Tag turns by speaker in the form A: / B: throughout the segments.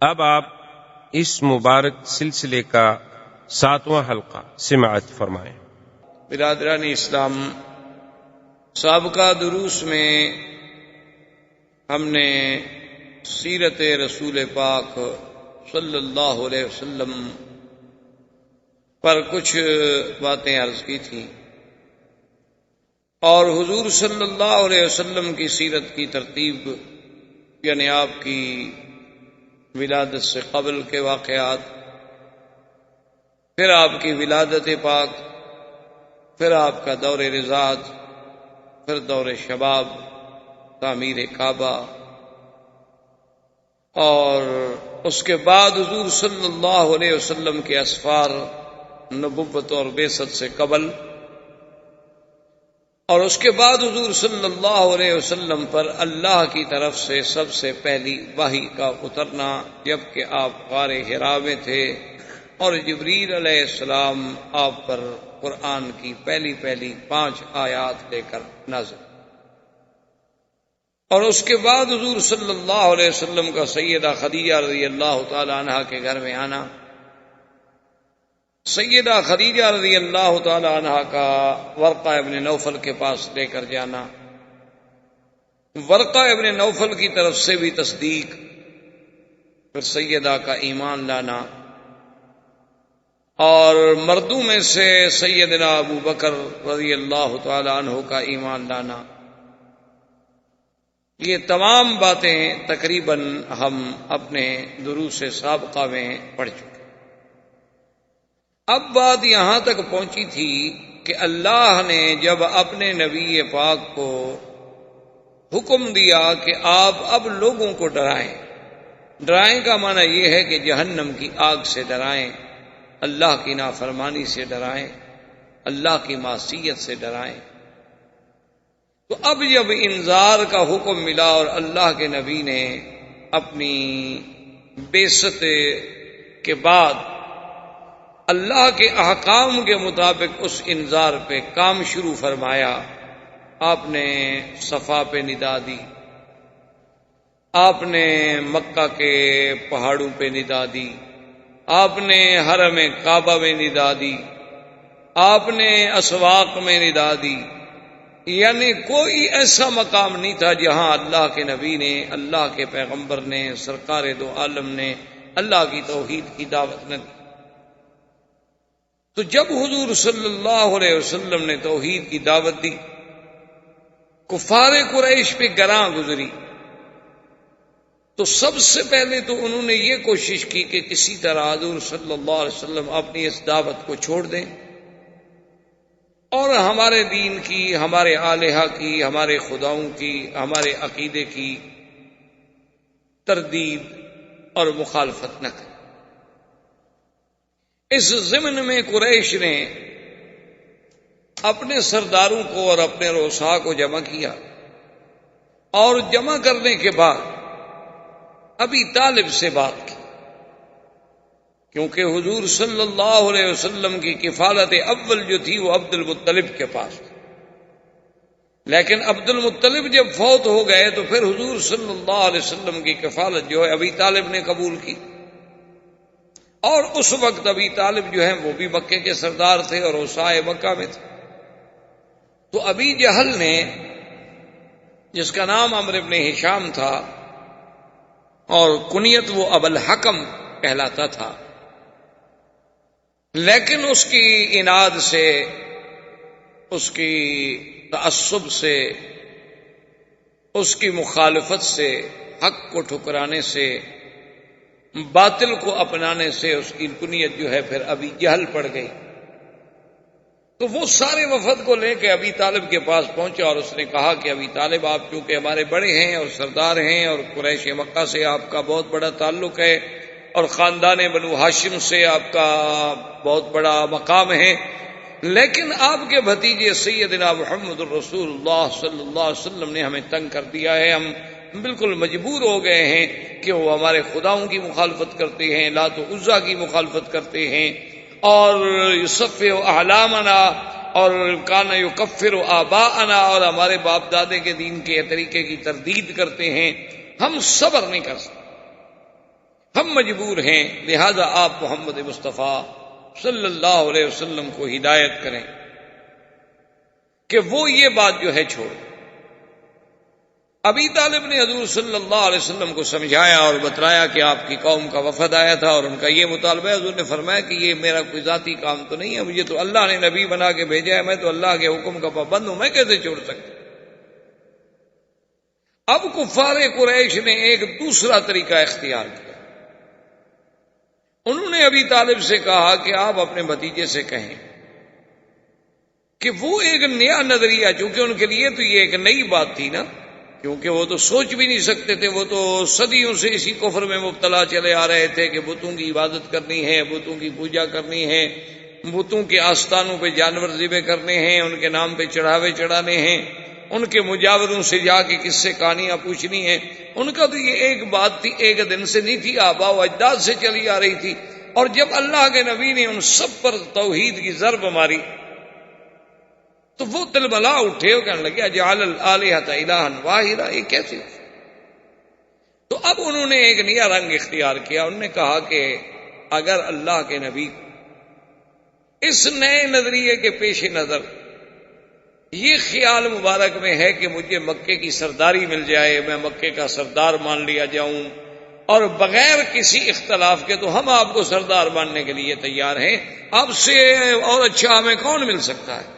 A: اب آپ اس مبارک سلسلے کا 7واں حلقہ سماعت فرمائیں۔
B: برادران اسلام، سابقہ دروس میں ہم نے سیرت رسول پاک صلی اللہ علیہ وسلم پر کچھ باتیں عرض کی تھیں، اور حضور صلی اللہ علیہ وسلم کی سیرت کی ترتیب، یعنی آپ کی ولادت سے قبل کے واقعات، پھر آپ کی ولادت پاک، پھر آپ کا دور رضاعت، پھر دور شباب، تعمیر کعبہ، اور اس کے بعد حضور صلی اللہ علیہ وسلم کے اسفار، نبوت اور بعثت سے قبل، اور اس کے بعد حضور صلی اللہ علیہ وسلم پر اللہ کی طرف سے سب سے پہلی وحی کا اترنا، جبکہ آپ غار حرا میں تھے اور جبریل علیہ السلام آپ پر قرآن کی پہلی 5 آیات لے کر نازل، اور اس کے بعد حضور صلی اللہ علیہ وسلم کا سیدہ خدیجہ رضی اللہ تعالی عنہا کے گھر میں آنا، سیدہ خدیجہ رضی اللہ تعالی عنہا کا ورقہ ابن نوفل کے پاس لے کر جانا، ورقہ ابن نوفل کی طرف سے بھی تصدیق، پھر سیدہ کا ایمان لانا، اور مردوں میں سے سیدنا ابو بکر رضی اللہ تعالی عنہ کا ایمان لانا، یہ تمام باتیں تقریباً ہم اپنے دروس سابقہ میں پڑھ چکے۔ اب بات یہاں تک پہنچی تھی کہ اللہ نے جب اپنے نبی پاک کو حکم دیا کہ آپ اب لوگوں کو ڈرائیں، ڈرائیں کا معنی یہ ہے کہ جہنم کی آگ سے ڈرائیں، اللہ کی نافرمانی سے ڈرائیں، اللہ کی معصیت سے ڈرائیں، تو اب جب انذار کا حکم ملا اور اللہ کے نبی نے اپنی بعثت کے بعد اللہ کے احکام کے مطابق اس انذار پہ کام شروع فرمایا، آپ نے صفا پہ ندا دی، آپ نے مکہ کے پہاڑوں پہ ندا دی، آپ نے حرم کعبہ میں ندا دی، آپ نے اسواق میں ندا دی، یعنی کوئی ایسا مقام نہیں تھا جہاں اللہ کے نبی نے، اللہ کے پیغمبر نے، سرکار دو عالم نے اللہ کی توحید کی دعوت نہ دی۔ تو جب حضور صلی اللہ علیہ وسلم نے توحید کی دعوت دی، کفار قریش پہ گراں گزری، تو سب سے پہلے تو انہوں نے یہ کوشش کی کہ کسی طرح حضور صلی اللہ علیہ وسلم اپنی اس دعوت کو چھوڑ دیں اور ہمارے دین کی، ہمارے الہہ کی، ہمارے خداؤں کی، ہمارے عقیدے کی تردید اور مخالفت نہ کریں۔ اس ضمن میں قریش نے اپنے سرداروں کو اور اپنے رؤساء کو جمع کیا، اور جمع کرنے کے بعد ابی طالب سے بات کی، کیونکہ حضور صلی اللہ علیہ وسلم کی کفالت اول جو تھی وہ عبد المطلب کے پاس تھی، لیکن عبد المطلب جب فوت ہو گئے تو پھر حضور صلی اللہ علیہ وسلم کی کفالت جو ہے ابی طالب نے قبول کی، اور اس وقت ابی طالب جو ہیں وہ بھی مکے کے سردار تھے اور اوسائے مکہ میں تھے۔ تو ابی جہل نے، جس کا نام عمرو بن ہشام تھا اور کنیت وہ ابو الحکم کہلاتا تھا، لیکن اس کی عناد سے، اس کی تعصب سے، اس کی مخالفت سے، حق کو ٹھکرانے سے، باطل کو اپنانے سے اس کی کنیت جو ہے پھر ابی جہل پڑ گئی۔ تو وہ سارے وفد کو لے کے ابی طالب کے پاس پہنچا اور اس نے کہا کہ ابی طالب، آپ چونکہ ہمارے بڑے ہیں اور سردار ہیں اور قریش مکہ سے آپ کا بہت بڑا تعلق ہے اور خاندان بنو ہاشم سے آپ کا بہت بڑا مقام ہے، لیکن آپ کے بھتیجے سیدنا محمد الرسول اللہ صلی اللہ علیہ وسلم نے ہمیں تنگ کر دیا ہے، ہم بالکل مجبور ہو گئے ہیں کہ وہ ہمارے خداؤں کی مخالفت کرتے ہیں، لات و عزا کی مخالفت کرتے ہیں، اور یصفی احلامنا، اور کان یکفر آباءنا، اور ہمارے باپ دادے کے دین کے طریقے کی تردید کرتے ہیں، ہم صبر نہیں کر سکتے، ہم مجبور ہیں، لہذا آپ محمد مصطفیٰ صلی اللہ علیہ وسلم کو ہدایت کریں کہ وہ یہ بات جو ہے چھوڑ۔ ابی طالب نے حضور صلی اللہ علیہ وسلم کو سمجھایا اور بتلایا کہ آپ کی قوم کا وفد آیا تھا اور ان کا یہ مطالبہ ہے۔ حضور نے فرمایا کہ یہ میرا کوئی ذاتی کام تو نہیں ہے، مجھے تو اللہ نے نبی بنا کے بھیجا ہے، میں تو اللہ کے حکم کا پابند ہوں، میں کیسے چھوڑ سکتا۔ اب کفار قریش نے ایک دوسرا طریقہ اختیار کیا، انہوں نے ابی طالب سے کہا کہ آپ اپنے بھتیجے سے کہیں کہ وہ ایک نیا نظریہ، چونکہ ان کے لیے تو یہ ایک نئی بات تھی نا، کیونکہ وہ تو سوچ بھی نہیں سکتے تھے، وہ تو صدیوں سے اسی کفر میں مبتلا چلے آ رہے تھے کہ بتوں کی عبادت کرنی ہے، بتوں کی پوجا کرنی ہے، بتوں کے آستانوں پہ جانور ذبح کرنے ہیں، ان کے نام پہ چڑھاوے چڑھانے ہیں، ان کے مجاوروں سے جا کے کس سے کہانیاں پوچھنی ہیں۔ ان کا تو یہ ایک بات تھی، ایک دن سے نہیں تھی، آباء و اجداد سے چلی آ رہی تھی۔ اور جب اللہ کے نبی نے ان سب پر توحید کی ضرب ماری تو وہ تلبلا اٹھے اور کہنے لگے اجعل الآلہۃ الہا واحدا، یہ کیسے؟ تو اب انہوں نے ایک نیا رنگ اختیار کیا، انہوں نے کہا کہ اگر اللہ کے نبی اس نئے نظریے کے پیش نظر یہ خیال مبارک میں ہے کہ مجھے مکے کی سرداری مل جائے، میں مکے کا سردار مان لیا جاؤں، اور بغیر کسی اختلاف کے تو ہم آپ کو سردار ماننے کے لیے تیار ہیں، آپ سے اور اچھا ہمیں کون مل سکتا ہے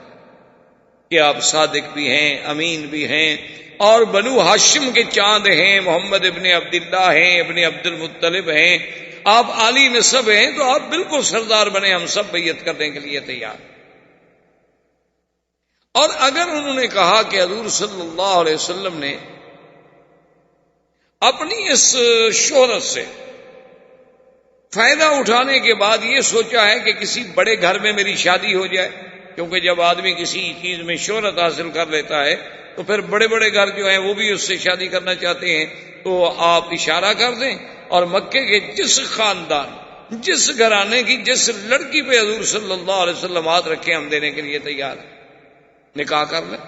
B: کہ آپ صادق بھی ہیں، امین بھی ہیں، اور بنو ہاشم کے چاند ہیں، محمد ابن عبداللہ ہیں، ابن عبد المطلب ہیں، آپ عالی نسب ہیں، تو آپ بالکل سردار بنے، ہم سب بیعت کرنے کے لیے تیار۔ اور اگر انہوں نے کہا کہ حضور صلی اللہ علیہ وسلم نے اپنی اس شہرت سے فائدہ اٹھانے کے بعد یہ سوچا ہے کہ کسی بڑے گھر میں میری شادی ہو جائے، کیونکہ جب آدمی کسی چیز میں شہرت حاصل کر لیتا ہے تو پھر بڑے بڑے گھر جو ہیں وہ بھی اس سے شادی کرنا چاہتے ہیں، تو آپ اشارہ کر دیں اور مکے کے جس خاندان، جس گھرانے کی جس لڑکی پہ حضور صلی اللہ علیہ وسلم ہاتھ رکھے ہم دینے کے لیے تیار ہیں، نکاح کر لیں۔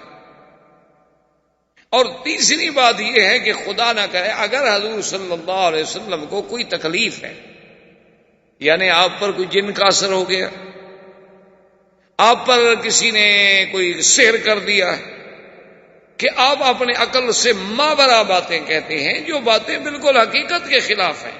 B: اور تیسری بات یہ ہے کہ خدا نہ کرے اگر حضور صلی اللہ علیہ وسلم کو کوئی تکلیف ہے، یعنی آپ پر کوئی جن کا اثر ہو گیا، آپ پر کسی نے کوئی سحر کر دیا ہے، کہ آپ اپنے عقل سے ماورا باتیں کہتے ہیں، جو باتیں بالکل حقیقت کے خلاف ہیں،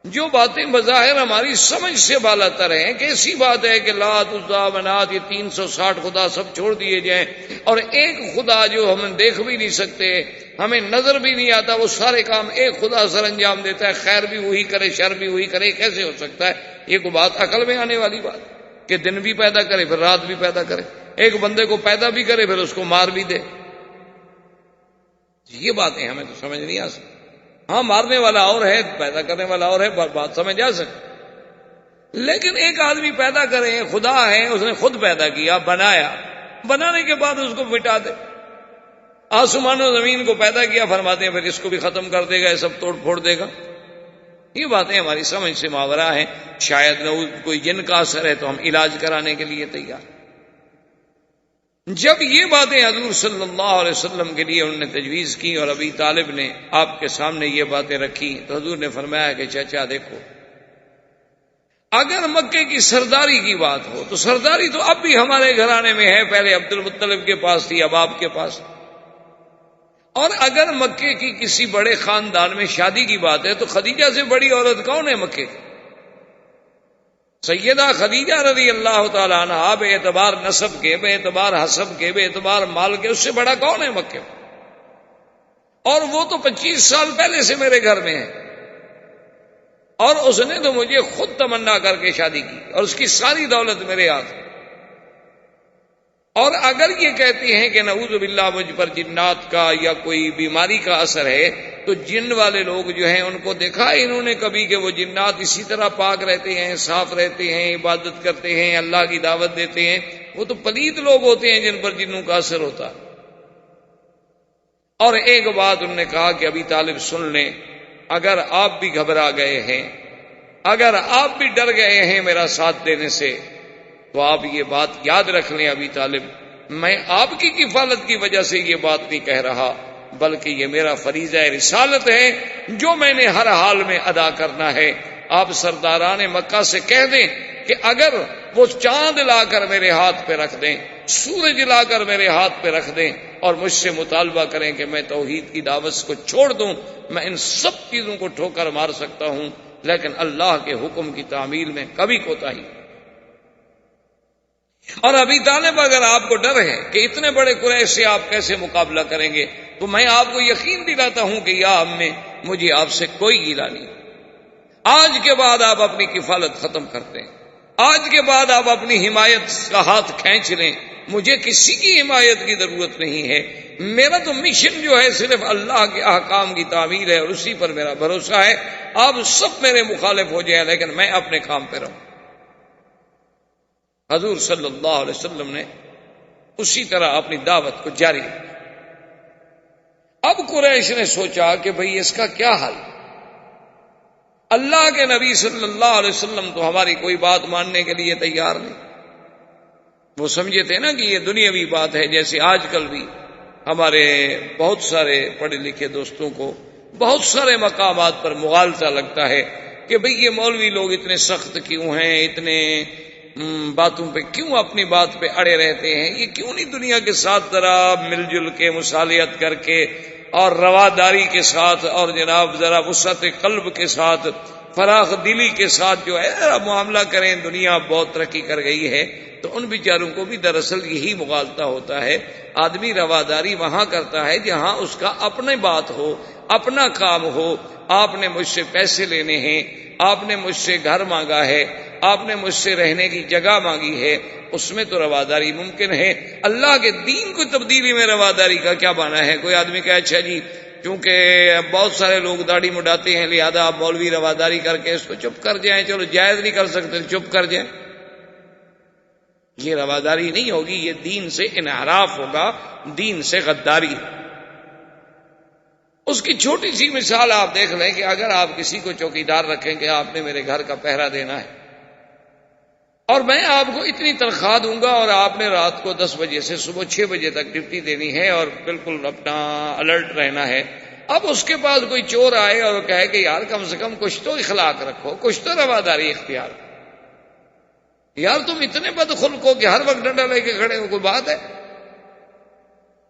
B: جو باتیں بظاہر ہماری سمجھ سے بالا تر ہیں۔ کیسی بات ہے کہ لات عزا منات یہ 360 خدا سب چھوڑ دیے جائیں، اور ایک خدا جو ہم دیکھ بھی نہیں سکتے، ہمیں نظر بھی نہیں آتا، وہ سارے کام ایک خدا سر انجام دیتا ہے، خیر بھی وہی کرے شر بھی وہی کرے، کیسے ہو سکتا ہے؟ یہ کوئی بات عقل میں آنے والی بات کہ دن بھی پیدا کرے پھر رات بھی پیدا کرے، ایک بندے کو پیدا بھی کرے پھر اس کو مار بھی دے؟ یہ باتیں ہمیں تو سمجھ نہیں آ سکتی۔ ہاں، مارنے والا اور ہے، پیدا کرنے والا اور ہے، بات سمجھ آ سکتی، لیکن ایک آدمی پیدا کرے، خدا ہے، اس نے خود پیدا کیا، بنایا، بنانے کے بعد اس کو مٹا دے۔ آسمان و زمین کو پیدا کیا، فرماتے ہیں پھر اس کو بھی ختم کر دے گا، یہ سب توڑ پھوڑ دے گا۔ یہ باتیں ہماری سمجھ سے ماورا ہیں۔ شاید کوئی جن کا اثر ہے تو ہم علاج کرانے کے لیے تیار۔ جب یہ باتیں حضور صلی اللہ علیہ وسلم کے لیے انہوں نے تجویز کی اور ابی طالب نے آپ کے سامنے یہ باتیں رکھی، تو حضور نے فرمایا کہ چچا دیکھو، اگر مکے کی سرداری کی بات ہو تو سرداری تو اب بھی ہمارے گھرانے میں ہے، پہلے عبد المطلب کے پاس تھی، اب آپ کے پاس۔ اور اگر مکے کی کسی بڑے خاندان میں شادی کی بات ہے تو خدیجہ سے بڑی عورت کون ہے مکے کی؟ سیدہ خدیجہ رضی اللہ تعالیٰ عنہا، بے اعتبار نسب کے، بے اعتبار حسب کے، بے اعتبار مال کے، اس سے بڑا کون ہے مکے میں؟ اور وہ تو 25 سال پہلے سے میرے گھر میں ہے، اور اس نے تو مجھے خود تمنا کر کے شادی کی، اور اس کی ساری دولت میرے ہاتھ ہے۔ اور اگر یہ کہتے ہیں کہ نعوذ باللہ مجھ پر جنات کا یا کوئی بیماری کا اثر ہے، تو جن والے لوگ جو ہیں ان کو دیکھا انہوں نے کبھی کہ وہ جنات اسی طرح پاک رہتے ہیں، صاف رہتے ہیں، عبادت کرتے ہیں، اللہ کی دعوت دیتے ہیں؟ وہ تو پلید لوگ ہوتے ہیں جن پر جنوں کا اثر ہوتا۔ اور ایک بات انہوں نے کہا کہ ابی طالب سن لیں، اگر آپ بھی گھبرا گئے ہیں، اگر آپ بھی ڈر گئے ہیں میرا ساتھ دینے سے، تو آپ یہ بات یاد رکھ لیں ابی طالب، میں آپ کی کفالت کی وجہ سے یہ بات نہیں کہہ رہا، بلکہ یہ میرا فریضہ رسالت ہے جو میں نے ہر حال میں ادا کرنا ہے۔ آپ سرداران مکہ سے کہہ دیں کہ اگر وہ چاند لا کر میرے ہاتھ پہ رکھ دیں، سورج لا کر میرے ہاتھ پہ رکھ دیں اور مجھ سے مطالبہ کریں کہ میں توحید کی دعوت کو چھوڑ دوں، میں ان سب چیزوں کو ٹھوکر مار سکتا ہوں، لیکن اللہ کے حکم کی تعمیل میں کبھی کوتاہی۔ اور ابی طالب اگر آپ کو ڈر ہے کہ اتنے بڑے قریش سے آپ کیسے مقابلہ کریں گے، تو میں آپ کو یقین دلاتا ہوں کہ یا امی، مجھے آپ سے کوئی گیلا نہیں۔ آج کے بعد آپ اپنی کفالت ختم کر دیں، آج کے بعد آپ اپنی حمایت کا ہاتھ کھینچ لیں، مجھے کسی کی حمایت کی ضرورت نہیں ہے۔ میرا تو مشن جو ہے صرف اللہ کے احکام کی تعمیل ہے اور اسی پر میرا بھروسہ ہے۔ آپ سب میرے مخالف ہو جائیں لیکن میں اپنے کام پہ رہوں۔ حضور صلی اللہ علیہ وسلم نے اسی طرح اپنی دعوت کو جاری رکھا۔ اب قریش نے سوچا کہ بھئی اس کا کیا حل؟ اللہ کے نبی صلی اللہ علیہ وسلم تو ہماری کوئی بات ماننے کے لیے تیار نہیں۔ وہ سمجھے تھے نا کہ یہ دنیاوی بات ہے، جیسے آج کل بھی ہمارے بہت سارے پڑھے لکھے دوستوں کو بہت سارے مقامات پر مغالطہ لگتا ہے کہ بھئی یہ مولوی لوگ اتنے سخت کیوں ہیں، اتنے باتوں پہ کیوں اپنی بات پہ اڑے رہتے ہیں، یہ کیوں نہیں دنیا کے ساتھ ذرا مل جل کے مصالحت کر کے اور رواداری کے ساتھ اور جناب ذرا وسعت قلب کے ساتھ فراخ دلی کے ساتھ جو ہے معاملہ کریں۔ دنیا بہت ترقی کر گئی ہے، تو ان بیچاروں کو بھی دراصل یہی مغالطہ ہوتا ہے۔ آدمی رواداری وہاں کرتا ہے جہاں اس کا اپنی بات ہو، اپنا کام ہو۔ آپ نے مجھ سے پیسے لینے ہیں، آپ نے مجھ سے گھر مانگا ہے، آپ نے مجھ سے رہنے کی جگہ مانگی ہے، اس میں تو رواداری ممکن ہے۔ اللہ کے دین کو تبدیلی میں رواداری کا کیا معنی ہے؟ کوئی آدمی کہے اچھا جی کیونکہ بہت سارے لوگ داڑھی مڈاتے ہیں لہذا آپ مولوی رواداری کر کے اس کو چپ کر جائیں، چلو جائز نہیں کر سکتے چپ کر جائیں، یہ رواداری نہیں ہوگی، یہ دین سے انحراف ہوگا، دین سے غداری۔ اس کی چھوٹی سی مثال آپ دیکھ لیں کہ اگر آپ کسی کو چوکیدار رکھیں کہ آپ نے میرے گھر کا پہرا دینا ہے اور میں آپ کو اتنی تنخواہ دوں گا اور آپ نے رات کو 10 بجے سے صبح 6 بجے تک ڈیوٹی دینی ہے اور بالکل اپنا الرٹ رہنا ہے۔ اب اس کے پاس کوئی چور آئے اور کہے کہ یار کم سے کم کچھ تو اخلاق رکھو، کچھ تو رواداری اختیار، یار تم اتنے بدخلق ہو کہ ہر وقت ڈنڈا لے کے کھڑے ہو، کوئی بات ہے؟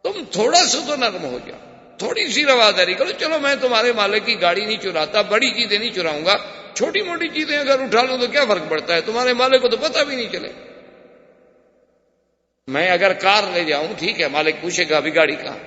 B: تم تھوڑا سا تو نرم ہو جاؤ، تھوڑی سی رواداری کرو۔ چلو میں تمہارے مالک کی گاڑی نہیں چراتا، بڑی چیزیں نہیں چراؤں گا، چھوٹی موٹی چیزیں اگر اٹھا لوں تو کیا فرق پڑتا ہے، تمہارے مالک کو تو پتہ بھی نہیں چلے۔ میں اگر کار لے جاؤں ٹھیک ہے، مالک پوچھے گا ابھی گاڑی کہاں۔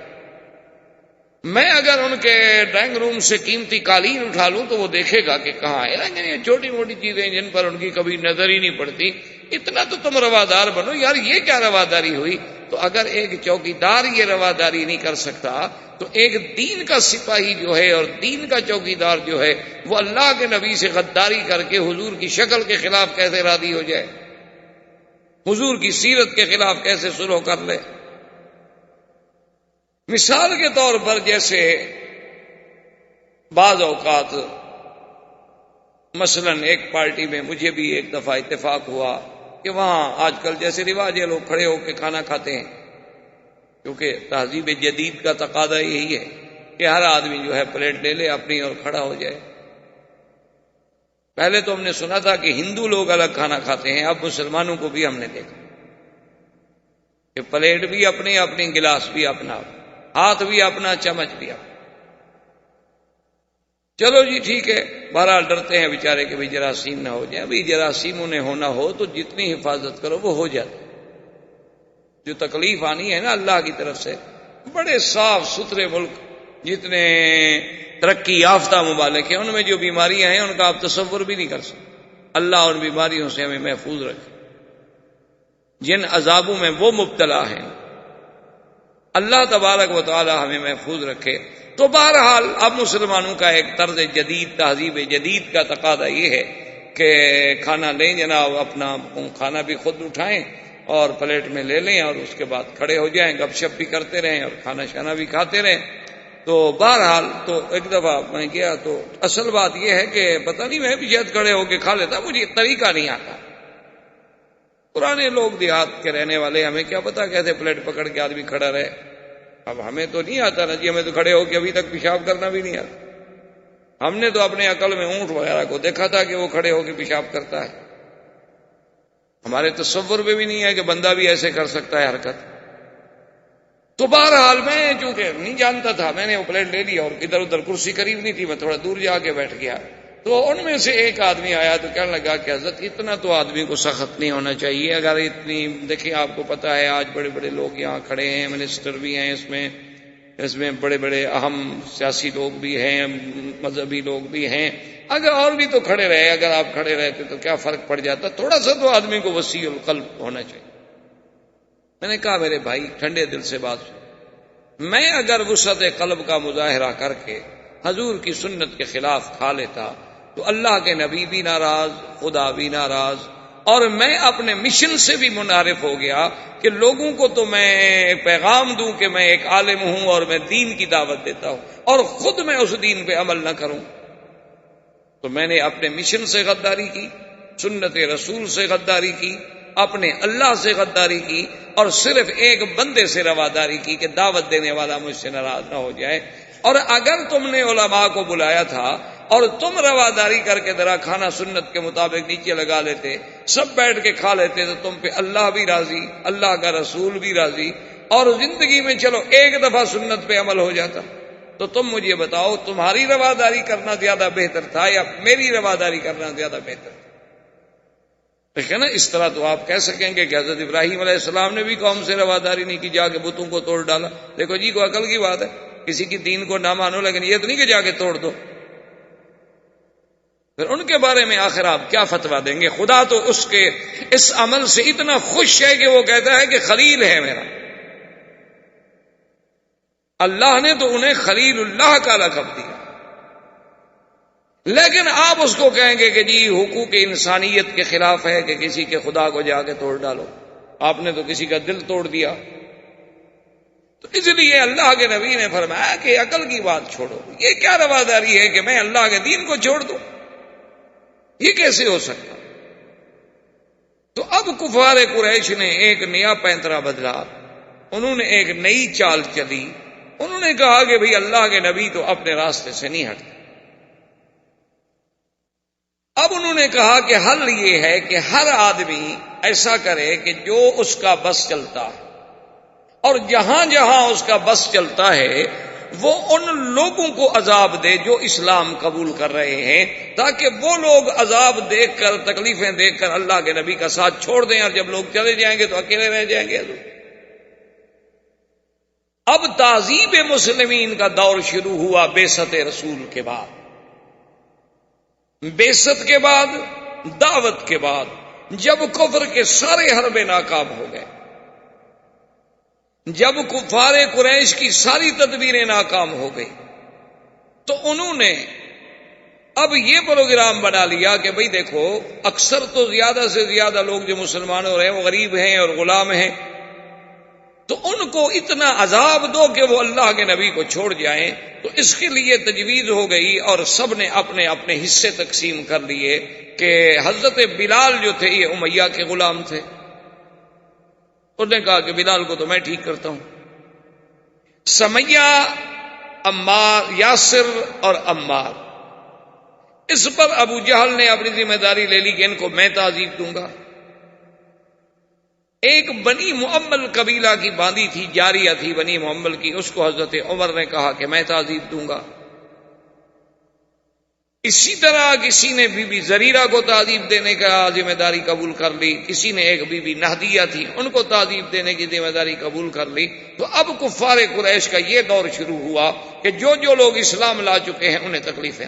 B: میں اگر ان کے ڈرائنگ روم سے قیمتی قالین اٹھا لوں تو وہ دیکھے گا کہ کہاں ہے، لیکن یہ چھوٹی موٹی چیزیں جن پر ان کی کبھی نظر ہی نہیں پڑتی، اتنا تو تم روادار بنو یار، یہ کیا رواداری ہوئی؟ تو اگر ایک چوکیدار یہ رواداری نہیں کر سکتا تو ایک دین کا سپاہی جو ہے اور دین کا چوکیدار جو ہے وہ اللہ کے نبی سے غداری کر کے حضور کی شکل کے خلاف کیسے راضی ہو جائے، حضور کی سیرت کے خلاف کیسے سلوک کر لے؟ مثال کے طور پر جیسے بعض اوقات مثلا ایک پارٹی میں مجھے بھی ایک دفعہ اتفاق ہوا کہ وہاں آج کل جیسے رواج ہے لوگ کھڑے ہو کے کھانا کھاتے ہیں، کیونکہ تہذیب جدید کا تقاضا یہی ہے کہ ہر آدمی جو ہے پلیٹ لے لے اپنی اور کھڑا ہو جائے۔ پہلے تو ہم نے سنا تھا کہ ہندو لوگ الگ کھانا کھاتے ہیں، اب مسلمانوں کو بھی ہم نے دیکھا کہ پلیٹ بھی اپنی، اپنی گلاس بھی اپنا، ہاتھ بھی اپنا، چمچ بھی اپنا۔ چلو جی ٹھیک ہے، بہرحال ڈرتے ہیں بیچارے کہ بھئی جراثیم نہ ہو جائے۔ بھئی جراثیم انہیں ہونا ہو تو جتنی حفاظت کرو وہ ہو جاتا، جو تکلیف آنی ہے نا اللہ کی طرف سے۔ بڑے صاف ستھرے ملک جتنے ترقی یافتہ ممالک ہیں ان میں جو بیماریاں ہیں ان کا آپ تصور بھی نہیں کر سکتے۔ اللہ ان بیماریوں سے ہمیں محفوظ رکھے، جن عذابوں میں وہ مبتلا ہیں اللہ تبارک و تعالی ہمیں محفوظ رکھے۔ تو بہرحال اب مسلمانوں کا ایک طرز جدید، تہذیب جدید کا تقاضا یہ ہے کہ کھانا لیں جناب، اپنا کھانا بھی خود اٹھائیں اور پلیٹ میں لے لیں اور اس کے بعد کھڑے ہو جائیں، گپ شپ بھی کرتے رہیں اور کھانا شانا بھی کھاتے رہیں۔ تو بہرحال تو ایک دفعہ میں گیا تو اصل بات یہ ہے کہ پتہ نہیں میں بھی شاید کھڑے ہو کے کھا لیتا، مجھے طریقہ نہیں آتا۔ پرانے لوگ دیہات کے رہنے والے، ہمیں کیا پتا کیسے پلیٹ پکڑ کے آدمی کھڑا رہے۔ اب ہمیں تو نہیں آتا نا جی، ہمیں تو کھڑے ہو کے ابھی تک پیشاب کرنا بھی نہیں آتا. ہم نے تو اپنے عقل میں اونٹ وغیرہ کو دیکھا تھا کہ وہ کھڑے ہو کے پیشاب کرتا ہے. ہمارے تصور میں بھی نہیں ہے کہ بندہ بھی ایسے کر سکتا ہے حرکت. تو بہرحال میں چونکہ نہیں جانتا تھا، میں نے وہ پلیٹ لے لیا اور ادھر ادھر کرسی قریب نہیں تھی، میں تھوڑا دور جا کے بیٹھ گیا. تو ان میں سے ایک آدمی آیا تو کہنے لگا کہ حضرت اتنا تو آدمی کو سخت نہیں ہونا چاہیے. اگر اتنی دیکھیں، آپ کو پتا ہے آج بڑے بڑے لوگ یہاں کھڑے ہیں، منسٹر بھی ہیں، اس میں بڑے بڑے اہم سیاسی لوگ بھی ہیں، مذہبی لوگ بھی ہیں. اگر اور بھی تو کھڑے رہے، اگر آپ کھڑے رہتے تو کیا فرق پڑ جاتا؟ تھوڑا سا تو آدمی کو وسیع القلب ہونا چاہیے. میں نے کہا میرے بھائی ٹھنڈے دل سے بات سن، میں اگر وسعت قلب کا مظاہرہ کر کے حضور کی سنت کے خلاف کھا لیتا تو اللہ کے نبی بھی ناراض، خدا بھی ناراض، اور میں اپنے مشن سے بھی منحرف ہو گیا کہ لوگوں کو تو میں پیغام دوں کہ میں ایک عالم ہوں اور میں دین کی دعوت دیتا ہوں، اور خود میں اس دین پہ عمل نہ کروں. تو میں نے اپنے مشن سے غداری کی، سنت رسول سے غداری کی، اپنے اللہ سے غداری کی، اور صرف ایک بندے سے رواداری کی کہ دعوت دینے والا مجھ سے ناراض نہ ہو جائے. اور اگر تم نے علماء کو بلایا تھا اور تم رواداری کر کے ذرا کھانا سنت کے مطابق نیچے لگا لیتے، سب بیٹھ کے کھا لیتے، تو تم پہ اللہ بھی راضی، اللہ کا رسول بھی راضی، اور زندگی میں چلو ایک دفعہ سنت پہ عمل ہو جاتا. تو تم مجھے بتاؤ تمہاری رواداری کرنا زیادہ بہتر تھا یا میری رواداری کرنا زیادہ بہتر تھا؟ دیکھیں نا، اس طرح تو آپ کہہ سکیں گے کہ حضرت ابراہیم علیہ السلام نے بھی قوم سے رواداری نہیں کی، جا کے بتوں کو توڑ ڈالا. دیکھو جی، کوئی عقل کی بات ہے، کسی کی دین کو نہ مانو، لیکن یہ تو نہیں کہ جا کے توڑ دو. پھر ان کے بارے میں آخر آپ کیا فتویٰ دیں گے؟ خدا تو اس کے اس عمل سے اتنا خوش ہے کہ وہ کہتا ہے کہ خلیل ہے میرا. اللہ نے تو انہیں خلیل اللہ کا لقب دیا، لیکن آپ اس کو کہیں گے کہ جی حقوق انسانیت کے خلاف ہے کہ کسی کے خدا کو جا کے توڑ ڈالو. آپ نے تو کسی کا دل توڑ دیا. تو اس لیے اللہ کے نبی نے فرمایا کہ عقل کی بات چھوڑو. یہ کیا رواداری ہے کہ میں اللہ کے دین کو چھوڑ دوں؟ یہ کیسے ہو سکتا؟ تو اب کفار قریش نے ایک نیا پینترا بدلا، انہوں نے ایک نئی چال چلی. انہوں نے کہا کہ بھئی اللہ کے نبی تو اپنے راستے سے نہیں ہٹتے. اب انہوں نے کہا کہ حل یہ ہے کہ ہر آدمی ایسا کرے کہ جو اس کا بس چلتا ہے، اور جہاں جہاں اس کا بس چلتا ہے وہ ان لوگوں کو عذاب دے جو اسلام قبول کر رہے ہیں، تاکہ وہ لوگ عذاب دیکھ کر، تکلیفیں دیکھ کر اللہ کے نبی کا ساتھ چھوڑ دیں، اور جب لوگ چلے جائیں گے تو اکیلے رہ جائیں گے. اب تعذیب مسلمین کا دور شروع ہوا بعثت رسول کے بعد. بعثت کے بعد، دعوت کے بعد، جب کفر کے سارے حربے ناکام ہو گئے، جب کفار قریش کی ساری تدبیریں ناکام ہو گئی، تو انہوں نے اب یہ پروگرام بنا لیا کہ بھئی دیکھو، اکثر تو زیادہ سے زیادہ لوگ جو مسلمان ہو رہے ہیں وہ غریب ہیں اور غلام ہیں، تو ان کو اتنا عذاب دو کہ وہ اللہ کے نبی کو چھوڑ جائیں. تو اس کے لیے تجویز ہو گئی اور سب نے اپنے اپنے حصے تقسیم کر لیے کہ حضرت بلال جو تھے یہ امیہ کے غلام تھے. انہوں نے کہا کہ بلال کو تو میں ٹھیک کرتا ہوں. سمیہ، عمار، یاسر اور عمار، اس پر ابو جہل نے اپنی ذمہ داری لے لی کہ ان کو میں تعذیب دوں گا. ایک بنی معمل قبیلہ کی باندھی تھی، جاریہ تھی بنی معمل کی، اس کو حضرت عمر نے کہا کہ میں تعذیب دوں گا. اسی طرح کسی نے بی بی زریرہ کو تعذیب دینے کا ذمہ داری قبول کر لی، کسی نے ایک بی بی نہدیہ تھی ان کو تعذیب دینے کی ذمہ داری قبول کر لی. تو اب کفار قریش کا یہ دور شروع ہوا کہ جو جو لوگ اسلام لا چکے ہیں انہیں تکلیفیں.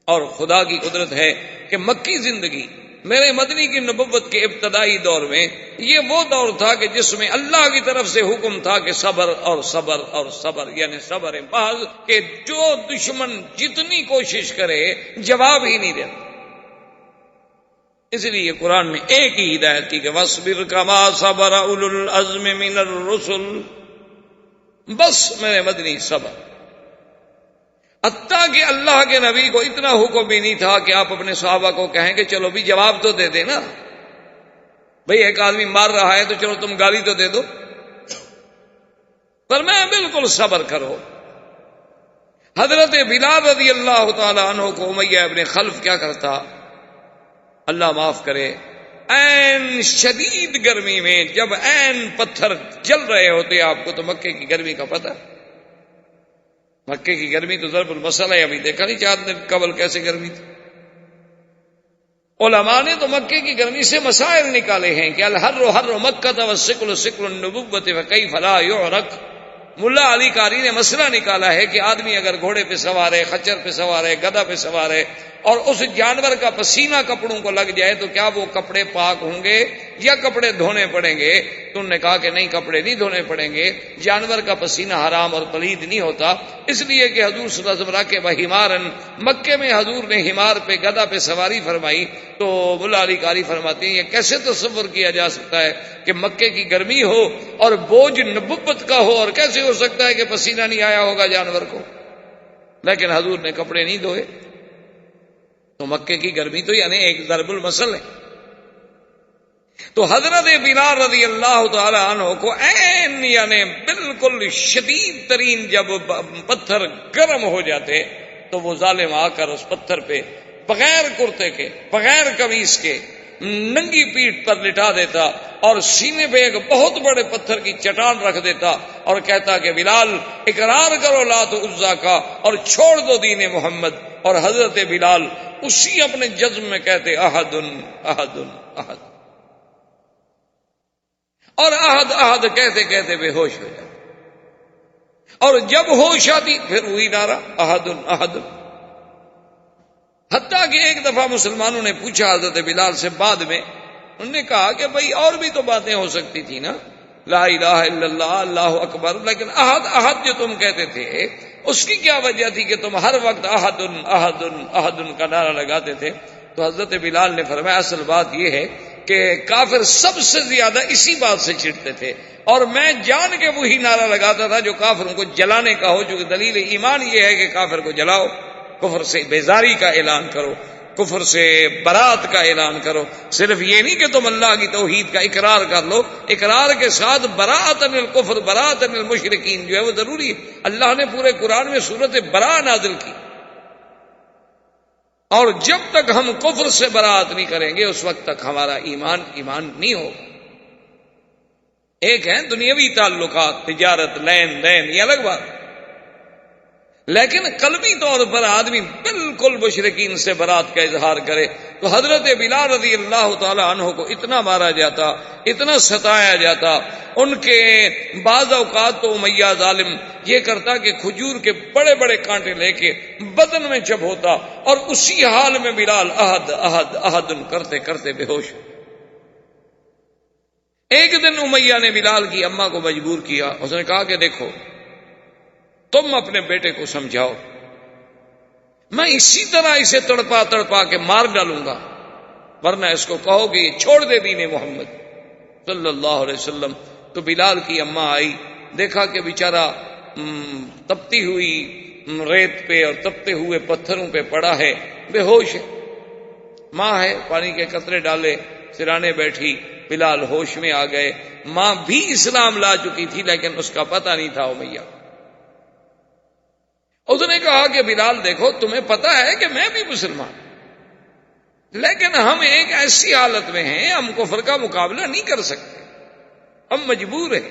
B: اور خدا کی قدرت ہے کہ مکی زندگی میرے مدنی کی نبوت کے ابتدائی دور میں یہ وہ دور تھا کہ جس میں اللہ کی طرف سے حکم تھا کہ صبر اور صبر اور صبر، یعنی صبر محض، کہ جو دشمن جتنی کوشش کرے جواب ہی نہیں دیتا. اس لیے قرآن نے ایک ہی ہدایت کی کہ وَاصْبِرْ كَمَا صَبَرَ أُولُو الْعَزْمِ مِنَ الرُّسُلِ، بس میرے مدنی صبر. حتیٰ کہ اللہ کے نبی کو اتنا حکم بھی نہیں تھا کہ آپ اپنے صحابہ کو کہیں کہ چلو بھی جواب تو دے دے نا، بھئی ایک آدمی مار رہا ہے تو چلو تم گالی تو دے دو. فرمایا بالکل صبر کرو۔ حضرت بلال رضی اللہ تعالی عنہ کو امیہ ابن خلف کیا کرتا، اللہ معاف کرے، این شدید گرمی میں جب این پتھر جل رہے ہوتے آپ کو، تو مکے کی گرمی کا پتہ، مکے کی گرمی تو ضرب المثل ہے، ابھی دیکھا نہیں 4 دن قبل کیسے گرمی تھی۔ علماء نے تو مکے کی گرمی سے مسائل نکالے ہیں کہ الحر حر مکہ والسکل سکل النبوۃ فکیف لا یعرق۔ ملا علی قاری نے مسئلہ نکالا ہے کہ آدمی اگر گھوڑے پہ سوار ہے، خچر پہ سوار ہے، گدھا پہ سوار ہے، اور اس جانور کا پسینہ کپڑوں کو لگ جائے تو کیا وہ کپڑے پاک ہوں گے یا کپڑے دھونے پڑیں گے؟ تو انہوں نے کہا کہ نہیں، کپڑے نہیں دھونے پڑیں گے، جانور کا پسینہ حرام اور پلید نہیں ہوتا، اس لیے کہ حضور صلی اللہ علیہ وسلم راکب حمارن، مکے میں حضور نے حمار پہ، گدھا پہ سواری فرمائی۔ تو ملا علی قاری فرماتے ہیں یہ کیسے تصور کیا جا سکتا ہے کہ مکے کی گرمی ہو اور بوجھ نبوت کا ہو، اور کیسے ہو سکتا ہے کہ پسینہ نہیں آیا ہوگا جانور کو؟ لیکن حضور نے کپڑے نہیں دھوئے۔ تو مکے کی گرمی تو یعنی ایک ضرب المثل ہے۔ تو حضرت بلال رضی اللہ تعالی عنہ کو عین یعنی بالکل شدید ترین جب پتھر گرم ہو جاتے تو وہ ظالم آ کر اس پتھر پہ بغیر کرتے کے، بغیر قمیص کے، ننگی پیٹھ پر لٹا دیتا اور سینے پہ ایک بہت بڑے پتھر کی چٹان رکھ دیتا اور کہتا کہ بلال اقرار کرو لات و عزا کا اور چھوڑ دو دین محمد۔ اور حضرت بلال اسی اپنے جزم میں کہتے احد احد احد، اور احد احد کہتے کہتے بے ہوش ہو جاتے، اور جب ہوش آتی پھر وہی نعرہ احد احد۔ حتیٰ کہ ایک دفعہ مسلمانوں نے پوچھا حضرت بلال سے بعد میں، انہوں نے کہا کہ بھئی اور بھی تو باتیں ہو سکتی تھی نا، لا الہ الا اللہ، اللہ اکبر، لیکن احد احد جو تم کہتے تھے اس کی کیا وجہ تھی کہ تم ہر وقت احد احد احد کا نعرہ لگاتے تھے؟ تو حضرت بلال نے فرمایا اصل بات یہ ہے کہ کافر سب سے زیادہ اسی بات سے چڑھتے تھے، اور میں جان کے وہی نعرہ لگاتا تھا جو کافروں کو جلانے کا ہو، چونکہ دلیل ایمان یہ ہے کہ کافر کو جلاؤ، کفر سے بیزاری کا اعلان کرو، کفر سے برات کا اعلان کرو۔ صرف یہ نہیں کہ تم اللہ کی توحید کا اقرار کر لو، اقرار کے ساتھ براءۃ من الکفر، براءۃ من المشرکین جو ہے وہ ضروری ہے۔ اللہ نے پورے قرآن میں سورۃ براء نازل کی، اور جب تک ہم کفر سے براءت نہیں کریں گے اس وقت تک ہمارا ایمان نہیں ہوگا۔ ایک ہے دنیاوی تعلقات، تجارت، لین دین، یہ الگ بات، لیکن قلبی طور پر آدمی بالکل مشرکین سے برات کا اظہار کرے۔ تو حضرت بلال رضی اللہ تعالی عنہ کو اتنا مارا جاتا، اتنا ستایا جاتا، ان کے بعض اوقات تو امیہ ظالم یہ کرتا کہ کھجور کے بڑے بڑے کانٹے لے کے بدن میں چبھوتا، اور اسی حال میں بلال احد احد احد کرتے کرتے بے ہوش۔ ایک دن امیہ نے بلال کی اماں کو مجبور کیا، اس نے کہا کہ دیکھو تم اپنے بیٹے کو سمجھاؤ، میں اسی طرح اسے تڑپا تڑپا کے مار ڈالوں گا، ورنہ اس کو کہو کہ یہ چھوڑ دے دین محمد صلی اللہ علیہ وسلم۔ تو بلال کی اماں آئی، دیکھا کہ بیچارہ تپتی ہوئی ریت پہ اور تپتے ہوئے پتھروں پہ پڑا ہے، بے ہوش ہے۔ ماں ہے، پانی کے قطرے ڈالے، سرانے بیٹھی، بلال ہوش میں آ گئے۔ ماں بھی اسلام لا چکی تھی لیکن اس کا پتہ نہیں تھا امیہ۔ اس نے کہا کہ بلال دیکھو تمہیں پتا ہے کہ میں بھی مسلمان، لیکن ہم ایک ایسی حالت میں ہیں ہم کفر کا مقابلہ نہیں کر سکتے، ہم مجبور ہیں،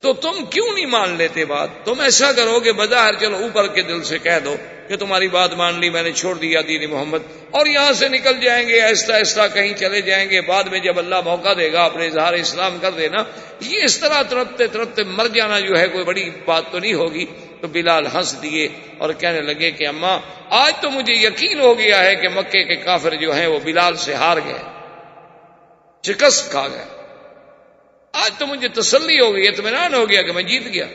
B: تو تم کیوں نہیں مان لیتے بات؟ تم ایسا کرو کہ بظاہر چلو اوپر کے دل سے کہہ دو کہ تمہاری بات مان لی، میں نے چھوڑ دیا دین محمد، اور یہاں سے نکل جائیں گے، آہستہ آہستہ کہیں چلے جائیں گے، بعد میں جب اللہ موقع دے گا اپنے اظہار اسلام کر دینا۔ یہ اس طرح ترپتے ترپتے مر جانا جو ہے کوئی بڑی بات تو نہیں ہوگی۔ تو بلال ہنس دیے اور کہنے لگے کہ اماں آج تو مجھے یقین ہو گیا ہے کہ مکے کے کافر جو ہیں وہ بلال سے ہار گئے، شکست کھا گئے، آج تو مجھے تسلی ہو گئی، اطمینان ہو گیا کہ میں جیت گیا۔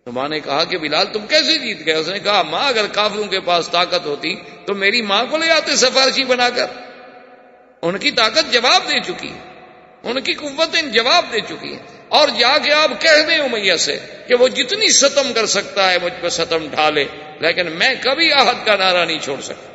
B: تو ماں نے کہا کہ بلال تم کیسے جیت گئے؟ اس نے کہا ماں اگر کافروں کے پاس طاقت ہوتی تو میری ماں کو لے آتے سفارشی بنا کر، ان کی طاقت جواب دے چکی ہے، ان کی قوتیں جواب دے چکی ہیں، اور جا کے آپ کہہ دیں امیہ سے کہ وہ جتنی ستم کر سکتا ہے مجھ پہ ستم ڈھالے، لیکن میں کبھی احد کا نعرہ نہیں چھوڑ سکتا۔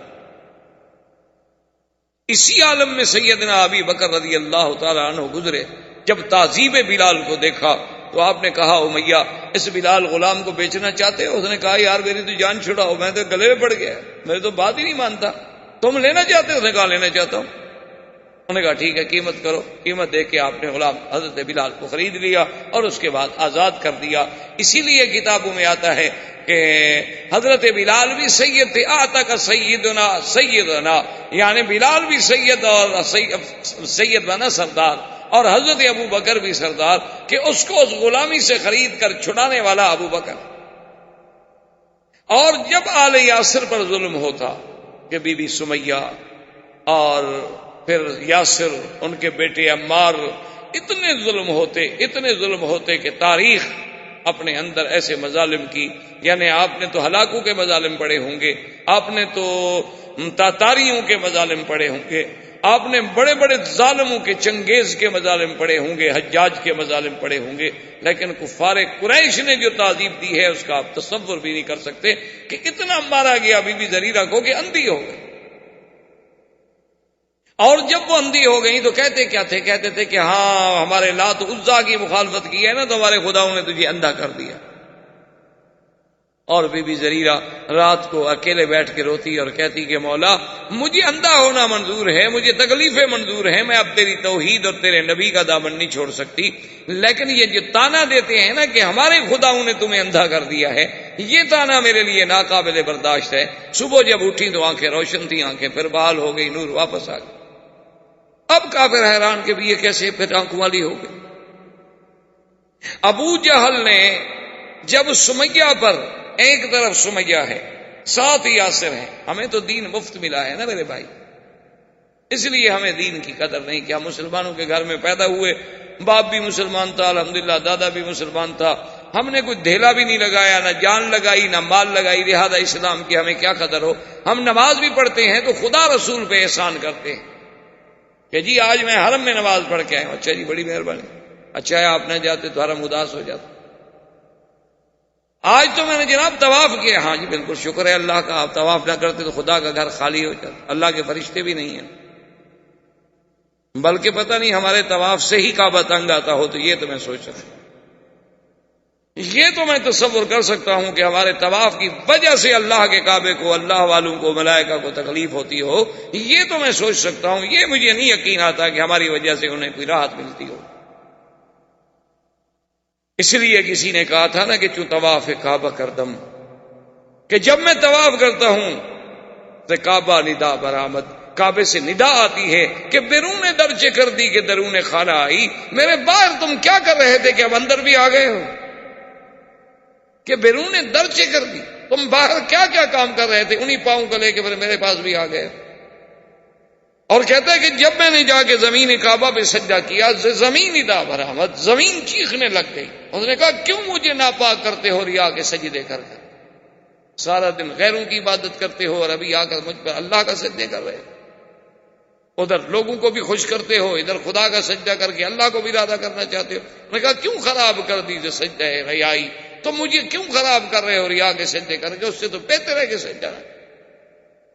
B: اسی عالم میں سیدنا ابی بکر رضی اللہ تعالی عنہ گزرے، جب تعذیب بلال کو دیکھا تو آپ نے کہا امیہ اس بلال غلام کو بیچنا چاہتے ہو؟ اس نے کہا یار میری تو جان چھڑاؤ، میں تو گلے میں پڑ گیا، میری تو بات ہی نہیں مانتا، تم لینا چاہتے ہو؟ اس نے کہا لینا چاہتا ہوں۔ انہوں نے کہا ٹھیک ہے قیمت کرو۔ قیمت دے کے آپ نے غلام حضرت بلال کو خرید لیا اور اس کے بعد آزاد کر دیا۔ اسی لیے کتابوں میں آتا ہے کہ حضرت بلال بھی سید تھے، آتا کا سیدنا سیدنا، یعنی بلال بھی سید اور سید بنا سردار، اور حضرت ابو بکر بھی سردار، کہ اس کو اس غلامی سے خرید کر چھڑانے والا ابو بکر۔ اور جب آل یاسر پر ظلم ہوتا کہ بی بی سمیہ اور پھر یاسر، ان کے بیٹے عمار، اتنے ظلم ہوتے کہ تاریخ اپنے اندر ایسے مظالم کی، یعنی آپ نے تو ہلاکوں کے مظالم پڑے ہوں گے، آپ نے تو تاتاریوں کے مظالم پڑے ہوں گے، آپ نے بڑے بڑے ظالموں کے، چنگیز کے مظالم پڑے ہوں گے، حجاج کے مظالم پڑے ہوں گے، لیکن کفار قریش نے جو تعذیب دی ہے اس کا آپ تصور بھی نہیں کر سکتے کہ اتنا مارا گیا بی بی زریرہ کو کہ اندھی ہو گئی۔ اور جب وہ اندھی ہو گئی تو کہتے کیا تھے؟ کہتے تھے کہ ہاں ہمارے لات عزا کی مخالفت کی ہے نا تو ہمارے خداؤں نے تجھے اندھا کر دیا۔ اور بی بی زریرہ رات کو اکیلے بیٹھ کے روتی اور کہتی کہ مولا مجھے اندھا ہونا منظور ہے، مجھے تکلیفیں منظور ہیں، میں اب تیری توحید اور تیرے نبی کا دامن نہیں چھوڑ سکتی، لیکن یہ جو تانا دیتے ہیں نا کہ ہمارے خداؤں نے تمہیں اندھا کر دیا ہے، یہ تانا میرے لیے ناقابل برداشت ہے۔ صبح جب اٹھی تو آنکھیں روشن تھیں، آنکھیں پھر بحال ہو گئی، نور واپس آ گئی۔ اب کافر حیران کہ بھی یہ کیسے پھر آنکھوں والی ہو گئی۔ ابو جہل نے جب سمیہ پر، ایک طرف سمیہ ہے، ساتھ یاسر ہے، ہمیں تو دین مفت ملا ہے نا میرے بھائی، اس لیے ہمیں دین کی قدر نہیں کہ ہم مسلمانوں کے گھر میں پیدا ہوئے، باپ بھی مسلمان تھا الحمدللہ، دادا بھی مسلمان تھا، ہم نے کوئی دھیلا بھی نہیں لگایا، نہ جان لگائی نہ مال لگائی، لہذا اسلام کی ہمیں کیا قدر ہو۔ ہم نماز بھی پڑھتے ہیں تو خدا رسول پہ احسان کرتے ہیں کہ جی آج میں حرم میں نماز پڑھ کے آیا ہوں، اچھا جی بڑی مہربانی، اچھا ہے آپ نہ جاتے تو حرم اداس ہو جاتا۔ آج تو میں نے جناب طواف کیا، ہاں جی بالکل شکر ہے اللہ کا، آپ طواف نہ کرتے تو خدا کا گھر خالی ہو جاتا، اللہ کے فرشتے بھی نہیں ہیں، بلکہ پتہ نہیں ہمارے طواف سے ہی کعبہ تنگ آتا ہو، تو یہ تو میں سوچ رہا ہوں، یہ تو میں تصور کر سکتا ہوں کہ ہمارے طواف کی وجہ سے اللہ کے کعبے کو، اللہ والوں کو، ملائکہ کو تکلیف ہوتی ہو، یہ تو میں سوچ سکتا ہوں، یہ مجھے نہیں یقین آتا کہ ہماری وجہ سے انہیں کوئی راحت ملتی ہو۔ اس لیے کسی نے کہا تھا نا کہ چوں طواف کعبہ کردم، کہ جب میں طواف کرتا ہوں تو کعبہ ندا برآمد، کعبے سے ندا آتی ہے کہ بیرون درچے کر دی کہ درون خانہ آئی، میرے باہر تم کیا کر رہے تھے کہ اب اندر بھی آ گئے ہو، کہ بیرون درچے کر دی، تم باہر کیا کیا کام کر رہے تھے، انہی پاؤں کو لے کے میرے پاس بھی آ گئے۔ اور کہتا ہے کہ جب میں نے جا کے زمین کعبہ پہ سجدہ کیا، زمین ندا برآمد، زمین چیخنے لگ گئی، اس نے کہا کیوں مجھے ناپاک کرتے ہو ریا کے سجدے کر کر، سارا دن غیروں کی عبادت کرتے ہو اور ابھی آ کر مجھ پر اللہ کا سجدے کر رہے ہو، ادھر لوگوں کو بھی خوش کرتے ہو، ادھر خدا کا سجدہ کر کے اللہ کو بھی ارادہ کرنا چاہتے ہو۔ انہوں نے کہا کیوں خراب کر دی جو سجدہ ہے ریائی، تو مجھے کیوں خراب کر رہے ہو ریا کے سجدے کر کے، اس سے تو بہتر ہے کہ سجدہ۔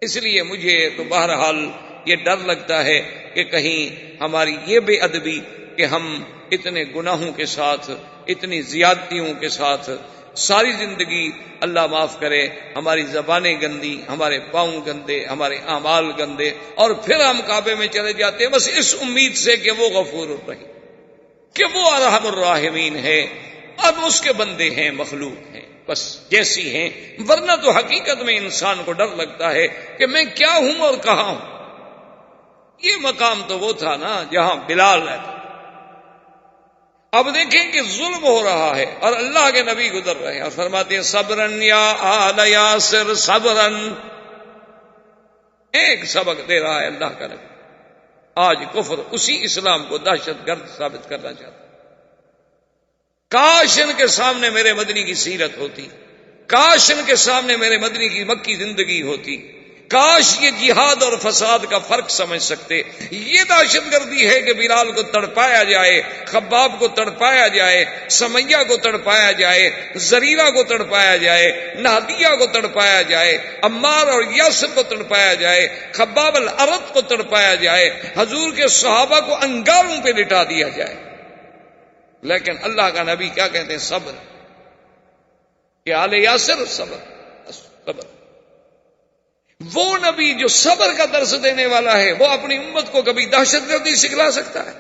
B: اس لیے مجھے تو بہرحال یہ ڈر لگتا ہے کہ کہیں ہماری یہ بے ادبی کہ ہم اتنے گناہوں کے ساتھ، اتنی زیادتیوں کے ساتھ ساری زندگی، اللہ معاف کرے، ہماری زبانیں گندی، ہمارے پاؤں گندے، ہمارے اعمال گندے، اور پھر ہم کعبے میں چلے جاتے ہیں بس اس امید سے کہ وہ غفور الرحیم، کہ وہ ارحم الراحمین ہے، اب اس کے بندے ہیں، مخلوق ہیں، بس جیسی ہیں، ورنہ تو حقیقت میں انسان کو ڈر لگتا ہے کہ میں کیا ہوں اور کہاں ہوں۔ یہ مقام تو وہ تھا نا جہاں بلال رہتا، اب دیکھیں کہ ظلم ہو رہا ہے اور اللہ کے نبی گزر رہے ہیں اور فرماتے ہیں صبرن یا آل یاسر صبرن، ایک سبق دے رہا ہے اللہ کا نبی۔ آج کفر اسی اسلام کو دہشت گرد ثابت کرنا چاہتا، کاش ان کے سامنے میرے مدنی کی سیرت ہوتی، کاش ان کے سامنے میرے مدنی کی مکی زندگی ہوتی، کاش یہ جہاد اور فساد کا فرق سمجھ سکتے۔ یہ دہشت گردی ہے کہ بلال کو تڑپایا جائے، خباب کو تڑپایا جائے، سمیہ کو تڑپایا جائے، زریرہ کو تڑپایا جائے، نہدیہ کو تڑپایا جائے، عمار اور یاسر کو تڑپایا جائے، خباب الارت کو تڑپایا جائے، حضور کے صحابہ کو انگاروں پہ لٹا دیا جائے۔ لیکن اللہ کا نبی کیا کہتے ہیں؟ صبر. کہ آل یاسر صبر. وہ نبی جو صبر کا درس دینے والا ہے وہ اپنی امت کو کبھی دہشت گردی سکھلا سکتا ہے؟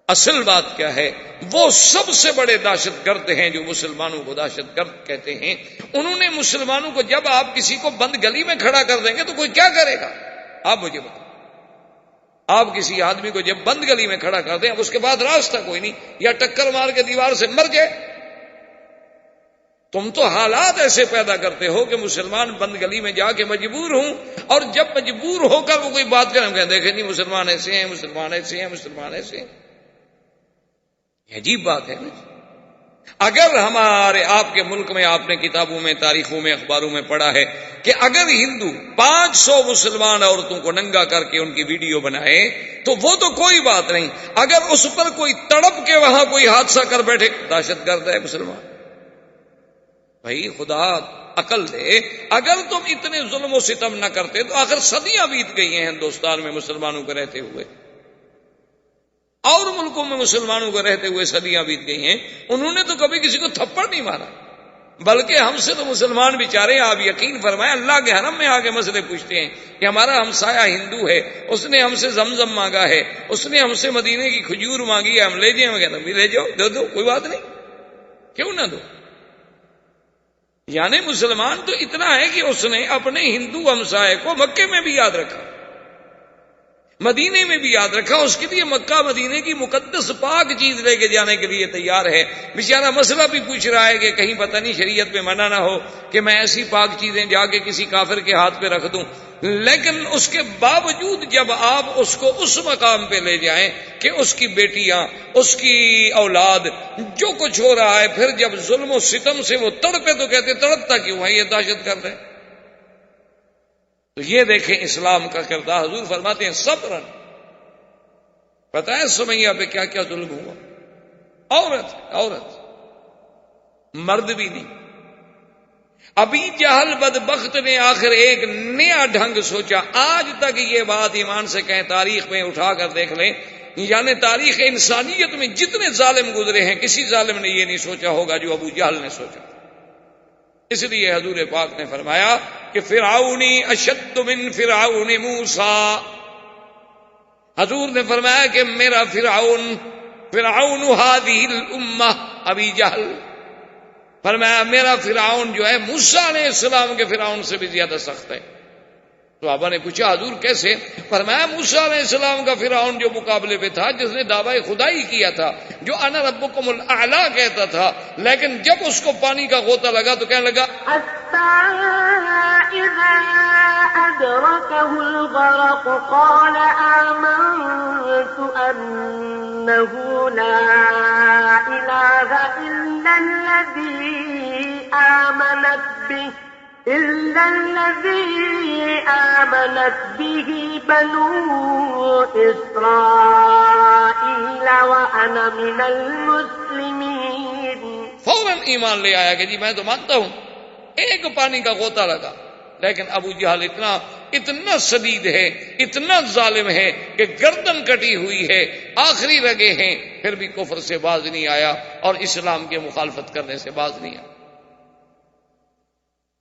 B: اصل بات کیا ہے؟ وہ سب سے بڑے دہشت گرد ہیں جو مسلمانوں کو دہشت گرد کہتے ہیں. انہوں نے مسلمانوں کو، جب آپ کسی کو بند گلی میں کھڑا کر دیں گے تو کوئی کیا کرے گا؟ آپ مجھے بتائیں. آپ کسی آدمی کو جب بند گلی میں کھڑا کر دیں، اب اس کے بعد راستہ کوئی نہیں، یا ٹکر مار کے دیوار سے مر جائے. تم تو حالات ایسے پیدا کرتے ہو کہ مسلمان بند گلی میں جا کے مجبور ہوں، اور جب مجبور ہو کر وہ کوئی بات کریں، ہم کہیں دیکھیں نہیں مسلمان ایسے ہیں، مسلمان ایسے ہیں، مسلمان ایسے ہیں. یہ عجیب بات ہے نا. اگر ہمارے آپ کے ملک میں آپ نے کتابوں میں، تاریخوں میں، اخباروں میں پڑھا ہے کہ اگر ہندو 500 مسلمان عورتوں کو ننگا کر کے ان کی ویڈیو بنائے تو وہ تو کوئی بات نہیں، اگر اس پر کوئی تڑپ کے وہاں کوئی حادثہ کر بیٹھے، دہشت گرد ہے مسلمان. بھائی خدا عقل دے. اگر تم اتنے ظلم و ستم نہ کرتے تو آخر صدیاں بیت گئی ہیں ہندوستان میں مسلمانوں کو رہتے ہوئے، اور ملکوں میں مسلمانوں کو رہتے ہوئے صدیاں بیت گئی ہیں. انہوں نے تو کبھی کسی کو تھپڑ نہیں مارا، بلکہ ہم سے تو مسلمان بیچارے، آپ یقین فرمائیں، اللہ کے حرم میں آ کے مسئلے پوچھتے ہیں کہ ہمارا ہمسایہ ہندو ہے، اس نے ہم سے زمزم مانگا ہے، اس نے ہم سے مدینے کی کھجور مانگی ہے، ہم لے جائیں. وغیرہ بھی لے جاؤ، دے دو، کوئی بات نہیں، کیوں نہ دو. یعنی مسلمان تو اتنا ہے کہ اس نے اپنے ہندو ہمسائے کو مکے میں بھی یاد رکھا، مدینے میں بھی یاد رکھا، اس کے لیے مکہ مدینے کی مقدس پاک چیز لے کے جانے کے لیے تیار ہے. بیچارہ مسئلہ بھی پوچھ رہا ہے کہ کہیں پتہ نہیں شریعت میں منع نہ ہو کہ میں ایسی پاک چیزیں جا کے کسی کافر کے ہاتھ پہ رکھ دوں. لیکن اس کے باوجود جب آپ اس کو اس مقام پہ لے جائیں کہ اس کی بیٹیاں، اس کی اولاد، جو کچھ ہو رہا ہے، پھر جب ظلم و ستم سے وہ تڑپے تو کہتے تڑپتا کیوں ہے؟ یہ دہشت گرد ہے. تو یہ دیکھیں اسلام کا کردار. حضور فرماتے ہیں صبرن. پتہ ہے سمیہ پہ کیا کیا ظلم ہوا؟ عورت، مرد بھی نہیں. ابھی جہل بدبخت نے آخر ایک نیا ڈھنگ سوچا. آج تک یہ بات ایمان سے کہیں، تاریخ میں اٹھا کر دیکھ لیں، یعنی تاریخ انسانیت میں جتنے ظالم گزرے ہیں کسی ظالم نے یہ نہیں سوچا ہوگا جو ابو جہل نے سوچا. اس لیے حضور پاک نے فرمایا کہ فرعونی اشد من فرعون موسیٰ. حضور نے فرمایا کہ میرا فرعون هذه الامہ ابی جہل، فرمایا میرا فرعون جو ہے موسیٰ علیہ السلام کے فرعون سے بھی زیادہ سخت ہے. صحابہ نے پوچھا حضور کیسے؟ فرمایا موسیٰ علیہ السلام کا فرعون جو مقابلے پہ تھا، جس نے دعوی خدائی کیا تھا، جو انا ربکم الاعلی کہتا تھا، لیکن جب اس کو پانی کا غوطہ لگا تو کہنے لگا
C: اذا ادركه الغرق قال آمنت انه لا اله الا الذي آمنت به بنو إسرائيل وأنا من المسلمين.
B: فوراً ایمان لے آیا کہ جی میں تو مانتا ہوں. ایک پانی کا غوطہ لگا، لیکن ابو جہل اتنا شدید ہے، اتنا ظالم ہے کہ گردن کٹی ہوئی ہے، آخری رگے ہیں، پھر بھی کفر سے باز نہیں آیا اور اسلام کے مخالفت کرنے سے باز نہیں آیا.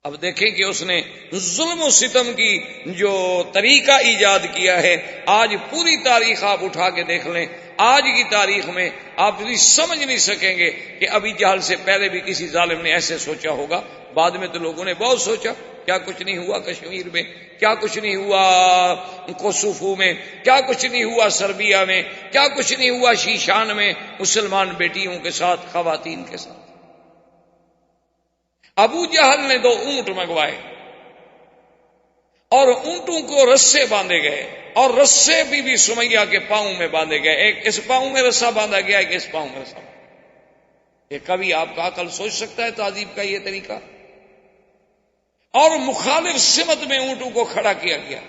B: اب دیکھیں کہ اس نے ظلم و ستم کی جو طریقہ ایجاد کیا ہے. آج پوری تاریخ آپ اٹھا کے دیکھ لیں، آج کی تاریخ میں آپ بھی سمجھ نہیں سکیں گے کہ ابھی جہل سے پہلے بھی کسی ظالم نے ایسے سوچا ہوگا. بعد میں تو لوگوں نے بہت سوچا، کیا کچھ نہیں ہوا کشمیر میں، کیا کچھ نہیں ہوا کوسوفو میں، کیا کچھ نہیں ہوا سربیا میں، کیا کچھ نہیں ہوا شیشان میں مسلمان بیٹیوں کے ساتھ، خواتین کے ساتھ. ابو جہل نے 2 اونٹ منگوائے اور اونٹوں کو رسے باندھے گئے، اور رسے بی سمیہ کے پاؤں میں باندھے گئے. ایک اس پاؤں میں رسا باندھا گیا، ایک اس پاؤں میں رسا باندھا. یہ کبھی آپ کا عقل سوچ سکتا ہے تہذیب کا یہ طریقہ؟ اور مخالف سمت میں اونٹوں کو کھڑا کیا گیا،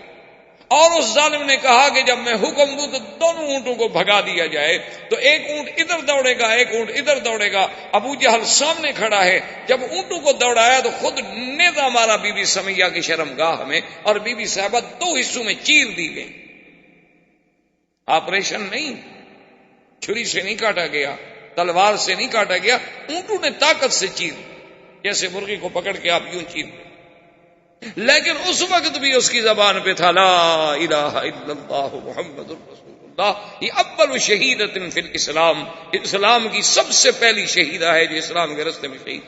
B: اور اس ظالم نے کہا کہ جب میں حکم دوں تو دونوں اونٹوں کو بھگا دیا جائے. تو ایک اونٹ ادھر دوڑے گا، ایک اونٹ ادھر دوڑے گا. ابو جہل سامنے کھڑا ہے. جب اونٹوں کو دوڑایا تو خود نیزہ مارا بی بی سمیہ کی شرمگاہ میں، اور بی بی صاحبہ 2 حصوں میں چیر دی گئی. آپریشن نہیں، چھری سے نہیں کاٹا گیا، تلوار سے نہیں کاٹا گیا، اونٹوں نے طاقت سے چیر، جیسے مرغی کو پکڑ کے آپ یوں چیر دیں۔ لیکن اس وقت بھی اس کی زبان پہ تھا لا الہ الا اللہ محمد الرسول اللہ، یہ اول شہیدۃ فی الاسلام، اسلام کی سب سے پہلی شہیدہ ہے جو اسلام کے راستے میں شہید،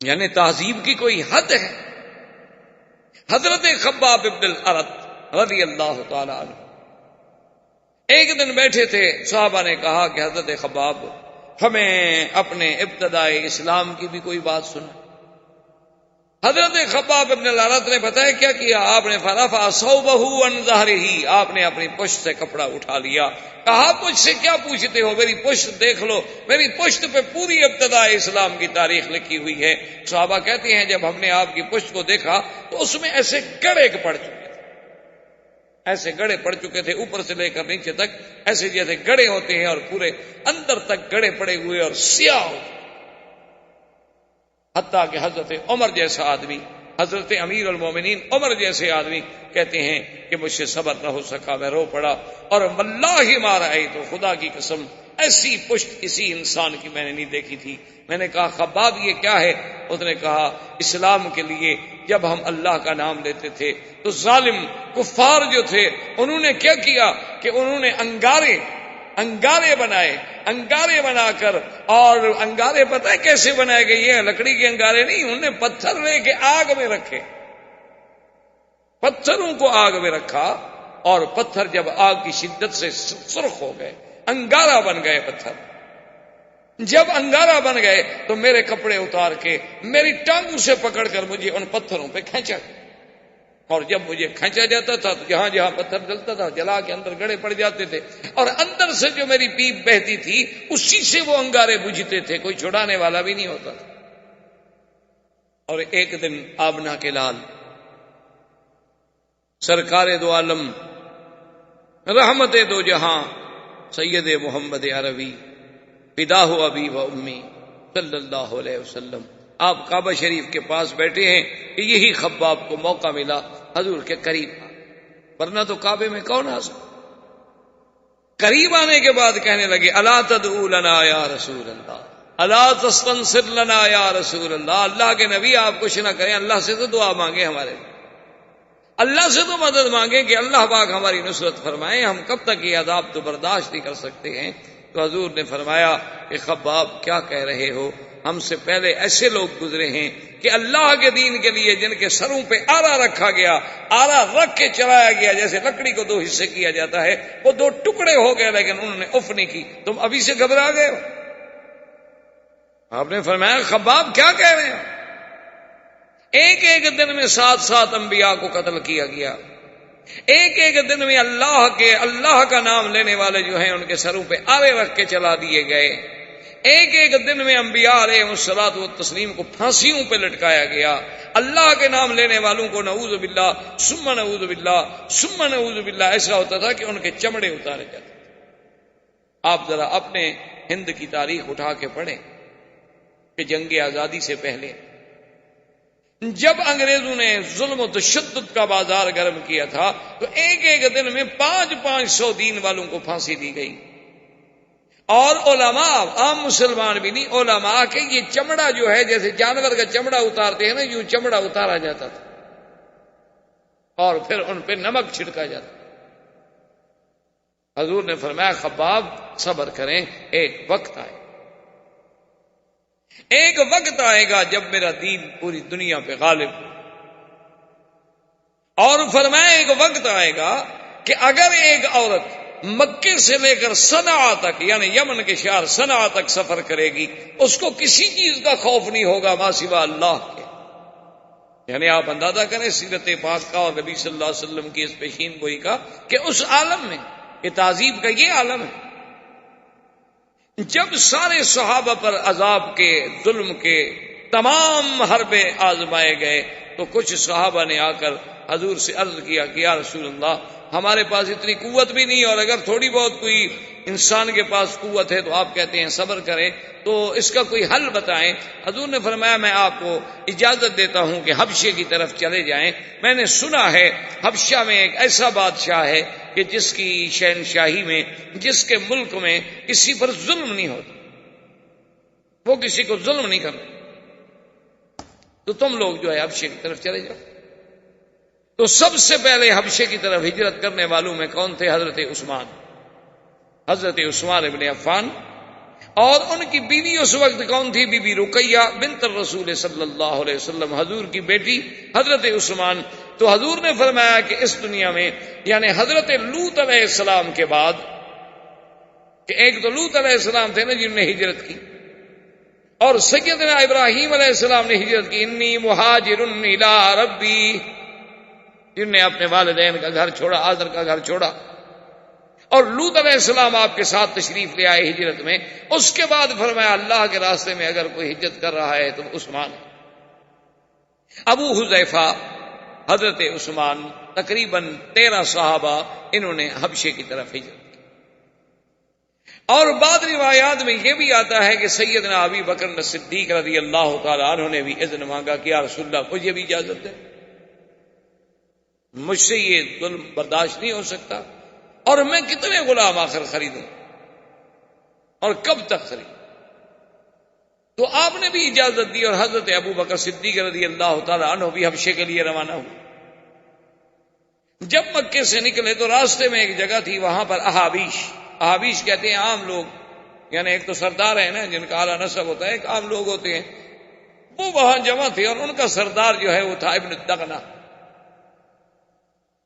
B: یعنی تہذیب کی کوئی حد ہے۔ حضرت خباب بن الارت رضی اللہ تعالی عنہ ایک دن بیٹھے تھے، صحابہ نے کہا کہ حضرت خباب ہمیں اپنے ابتدائی اسلام کی بھی کوئی بات سنا۔ حضرت خباب بن الارت نے بتایا کیا کیا، آپ نے فرفع ثوبہ عن ظہرہ، آپ نے اپنی پشت سے کپڑا اٹھا لیا، کہا مجھ سے کیا پوچھتے ہو، میری پشت دیکھ لو، میری پشت پہ پوری ابتدائی اسلام کی تاریخ لکھی ہوئی ہے۔ صحابہ کہتے ہیں جب ہم نے آپ کی پشت کو دیکھا تو اس میں ایسے گڑے پڑ چکے تھے، ایسے گڑے پڑ چکے تھے، اوپر سے لے کر نیچے تک ایسے جیسے گڑے ہوتے ہیں، اور پورے اندر تک گڑے پڑے ہوئے اور سیاہ ہوتے، حتیٰ کہ حضرت عمر جیسا آدمی، حضرت امیر المومنین عمر جیسے آدمی کہتے ہیں کہ مجھ سے صبر نہ ہو سکا، میں رو پڑا، اور واللہ ما رأیت، تو خدا کی قسم ایسی پشت کسی انسان کی میں نے نہیں دیکھی تھی۔ میں نے کہا خباب یہ کیا ہے؟ اس نے کہا اسلام کے لیے جب ہم اللہ کا نام لیتے تھے تو ظالم کفار جو تھے انہوں نے کیا کیا کہ انہوں نے انگارے بنائے، انگارے بنا کر، اور انگارے پتہ ہے کیسے بنائے گئے؟ یہ لکڑی کے انگارے نہیں، انہوں نے پتھر لے کے آگ میں رکھے، پتھروں کو آگ میں رکھا، اور پتھر جب آگ کی شدت سے سرخ ہو گئے، انگارہ بن گئے پتھر۔ جب انگارہ بن گئے تو میرے کپڑے اتار کے میری ٹانگوں سے پکڑ کر مجھے ان پتھروں پہ کھینچا، اور جب مجھے کھینچا جاتا تھا تو جہاں جہاں پتھر جلتا تھا جلا کے اندر گڑے پڑ جاتے تھے، اور اندر سے جو میری پیپ بہتی تھی اسی سے وہ انگارے بجھتے تھے، کوئی چھڑانے والا بھی نہیں ہوتا تھا۔ اور ایک دن آبنا کے لال سرکار دو عالم رحمت دو جہاں سید محمد عربی فداہ ابی و امی صلی اللہ علیہ وسلم، آپ کعبہ شریف کے پاس بیٹھے ہیں کہ یہی خباب کو موقع ملا حضور کے قریب، ورنہ تو کعبے میں کون آ سکتا۔ قریب آنے کے بعد کہنے لگے الا تدعو لنا یا رسول اللہ، الا تستنصر لنا یا رسول اللہ، اللہ کے نبی آپ کچھ نہ کریں، اللہ سے تو دعا مانگے، ہمارے اللہ سے تو مدد مانگیں کہ اللہ پاک ہماری نصرت فرمائیں، ہم کب تک یہ عذاب تو برداشت نہیں کر سکتے ہیں۔ تو حضور نے فرمایا کہ خباب کیا کہہ رہے ہو، ہم سے پہلے ایسے لوگ گزرے ہیں کہ اللہ کے دین کے لیے جن کے سروں پہ آرا رکھا گیا، آرا رکھ کے چلایا گیا، جیسے لکڑی کو دو حصے کیا جاتا ہے، وہ دو ٹکڑے ہو گئے لیکن انہوں نے اف نہیں کی، تم ابھی سے گھبرا گئے ہو۔ آپ نے فرمایا خباب کیا کہہ رہے ہیں؟ ایک ایک دن میں 7 انبیاء کو قتل کیا گیا، ایک ایک دن میں اللہ کا نام لینے والے جو ہیں ان کے سروں پہ آرے رکھ کے چلا دیے گئے، ایک ایک دن میں انبیاء علیہ الصلوۃ والتسلیم کو پھانسیوں پہ لٹکایا گیا، اللہ کے نام لینے والوں کو نعوذ باللہ ثم نعوذ باللہ ثم نعوذ باللہ ایسا ہوتا تھا کہ ان کے چمڑے اتارے جاتے۔ آپ ذرا اپنے ہند کی تاریخ اٹھا کے پڑھیں کہ جنگ آزادی سے پہلے جب انگریزوں نے ظلم و تشدد کا بازار گرم کیا تھا تو ایک ایک دن میں 500 دین والوں کو پھانسی دی گئی، اور علماء عام مسلمان بھی نہیں، علماء کہ یہ چمڑا جو ہے جیسے جانور کا چمڑا اتارتے ہیں نا، یوں چمڑا اتارا جاتا تھا اور پھر ان پہ نمک چھڑکا جاتا۔ حضور نے فرمایا خباب صبر کریں، ایک وقت آئے گا جب میرا دین پوری دنیا پہ غالب ہو، اور فرمایا ایک وقت آئے گا کہ اگر ایک عورت مکے سے لے کر صنعاء تک یعنی یمن کے شہر صنعاء تک سفر کرے گی، اس کو کسی چیز کا خوف نہیں ہوگا ما سوا اللہ کے۔ یعنی آپ اندازہ کریں سیرت پاک کا اور نبی صلی اللہ علیہ وسلم کی اس پیشین گوئی کا کہ اس عالم میں یہ تہذیب کا یہ عالم ہے، جب سارے صحابہ پر عذاب کے ظلم کے تمام حربے آزمائے گئے، تو کچھ صحابہ نے آ کر حضور سے عرض کیا کہ یا رسول اللہ ہمارے پاس اتنی قوت بھی نہیں، اور اگر تھوڑی بہت کوئی انسان کے پاس قوت ہے تو آپ کہتے ہیں صبر کریں، تو اس کا کوئی حل بتائیں۔ حضور نے فرمایا میں آپ کو اجازت دیتا ہوں کہ حبشے کی طرف چلے جائیں، میں نے سنا ہے حبشہ میں ایک ایسا بادشاہ ہے کہ جس کی شہنشاہی میں، جس کے ملک میں کسی پر ظلم نہیں ہوتا، وہ کسی کو ظلم نہیں کرتا، تو تم لوگ جو ہے حبشے کی طرف چلے جاؤ۔ تو سب سے پہلے حبشے کی طرف ہجرت کرنے والوں میں کون تھے؟ حضرت عثمان ابن عفان، اور ان کی بیوی اس وقت کون تھی؟ بی بی رقیہ بنت الرسول صلی اللہ علیہ وسلم، حضور کی بیٹی حضرت عثمان۔ تو حضور نے فرمایا کہ اس دنیا میں یعنی حضرت لوط علیہ السلام کے بعد، کہ ایک تو لوط علیہ السلام تھے نا جنہوں نے ہجرت کی، اور سیدنا ابراہیم علیہ السلام نے ہجرت کی، انی مہاجر الی ربی، جن نے اپنے والدین کا گھر چھوڑا، آزر کا گھر چھوڑا، اور لوط علیہ السلام آپ کے ساتھ تشریف لے آئے ہجرت میں۔ اس کے بعد فرمایا اللہ کے راستے میں اگر کوئی ہجرت کر رہا ہے تو عثمان۔ ابو حذیفہ، حضرت عثمان، تقریباً 13 صحابہ انہوں نے حبشے کی طرف ہجرت کی۔ اور بعض روایات میں یہ بھی آتا ہے کہ سیدنا ابی بکر صدیق رضی اللہ تعالیٰ عنہ نے بھی اذن مانگا کہ یا رسول اللہ مجھے بھی اجازت دے، مجھ سے یہ ظلم برداشت نہیں ہو سکتا، اور میں کتنے غلام آخر خریدوں اور کب تک خریدوں؟ تو آپ نے بھی اجازت دی، اور حضرت ابو بکر صدیق رضی اللہ تعالیٰ عنہ بھی حبشے کے لیے روانہ ہوئے۔ جب مکے سے نکلے تو راستے میں ایک جگہ تھی، وہاں پر احابیش کہتے ہیں عام لوگ، یعنی ایک تو سردار ہے نا جن کا اعلیٰ نسب ہوتا ہے، ایک عام لوگ ہوتے ہیں، وہ وہاں جمع تھے، اور ان کا سردار جو ہے وہ تھا ابن دغنہ۔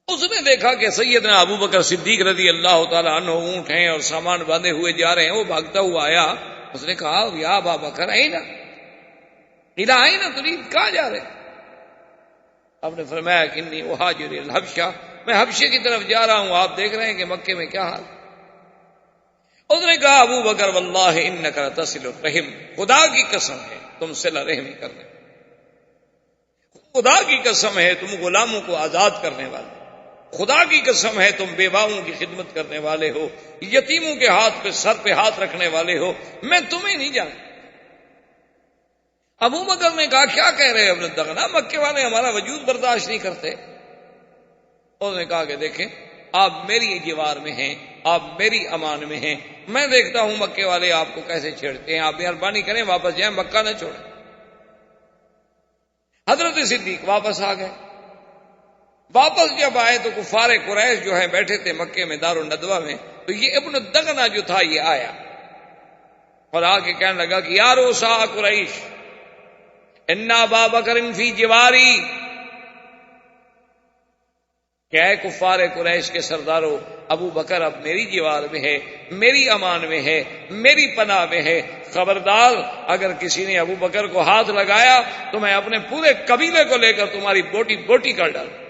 B: اس نے دیکھا کہ سیدنا ابو بکر صدیق رضی اللہ تعالیٰ عنہ اونٹ ہیں اور سامان باندھے ہوئے جا رہے ہیں، وہ بھاگتا ہوا آیا، اس نے کہا یا ابا بکر اینا تريد، کہاں جا رہے؟ آپ نے فرمایا کہ انی اہاجر الی الحبشہ، میں حبشے کی طرف جا رہا ہوں، آپ دیکھ رہے ہیں کہ مکے میں کیا حال۔ اس نے کہا ابو بکر واللہ انک لتصل الرحم، خدا کی قسم ہے تم صلہ رحمی کرنے، خدا کی قسم ہے تم غلاموں کو آزاد کرنے والے، خدا کی قسم ہے تم بیواؤں کی خدمت کرنے والے ہو، یتیموں کے ہاتھ پہ سر پہ ہاتھ رکھنے والے ہو، میں تمہیں نہیں جانتا۔ ابو بکر نے کہا کیا کہہ رہے ابن دغنہ، مکے والے ہمارا وجود برداشت نہیں کرتے۔ اس نے کہا کہ دیکھیں آپ میری جوار میں ہیں، آپ میری امان میں ہیں، میں دیکھتا ہوں مکے والے آپ کو کیسے چھیڑتے ہیں، آپ مہربانی کریں واپس جائیں، مکہ نہ چھوڑیں۔ حضرت صدیق واپس آ گئے۔ واپس جب آئے تو کفار قریش جو ہیں بیٹھے تھے مکے میں دار الندوہ میں، تو یہ ابن دغنہ جو تھا یہ آیا اور آ کے کہنے لگا کہ یا روسا قریش ان ابا بکر فی جواری، کیا ہے کفار قریش کے سرداروں، ابو بکر اب میری جوار میں ہے، میری امان میں ہے، میری پناہ میں ہے، خبردار اگر کسی نے ابو بکر کو ہاتھ لگایا تو میں اپنے پورے قبیلے کو لے کر تمہاری بوٹی بوٹی کر ڈالوں۔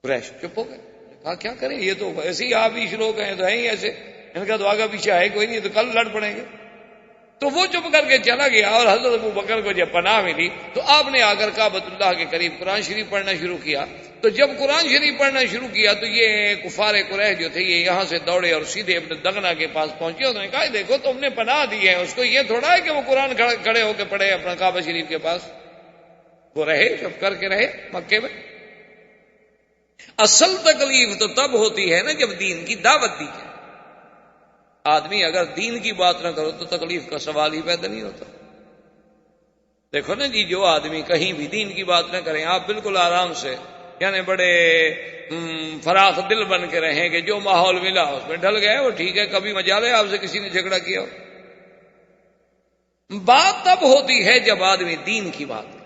B: قریش چپ ہو گئے، کہا کیا کریں، یہ تو ایسے ہی آپ ہی لوگ ہیں تو ہیں ہی ایسے، ان کا تو آگا پیچھے ہے کوئی نہیں، تو کل لڑ پڑیں گے۔ تو وہ چپ کر کے چلا گیا، اور حضرت ابو بکر کو جب پناہ ملی تو آپ نے آ کر کعبۃ اللہ کے قریب قرآن شریف پڑھنا شروع کیا۔ تو جب قرآن شریف پڑھنا شروع کیا تو یہ کفار قریش جو تھے یہ یہاں سے دوڑے اور سیدھے ابن دغنہ کے پاس پہنچے۔ انہوں نے کہا دیکھو تم نے پناہ دی ہے، اس کو یہ تھوڑا ہے کہ وہ قرآن کھڑے ہو کے پڑھے اپنا کعبہ شریف کے پاس، وہ رہے چپ کر کے رہے مکے میں۔ اصل تکلیف تو تب ہوتی ہے نا جب دین کی دعوت دی جائے، آدمی اگر دین کی بات نہ کرو تو تکلیف کا سوال ہی پیدا نہیں ہوتا۔ دیکھو نا جی، جو آدمی کہیں بھی دین کی بات نہ کریں، آپ بالکل آرام سے یعنی بڑے فراخ دل بن کے رہیں کہ جو ماحول ملا اس میں ڈھل گئے، وہ ٹھیک ہے، کبھی مجال ہے آپ سے کسی نے جھگڑا کیا ہو۔ بات تب ہوتی ہے جب آدمی دین کی بات کرے۔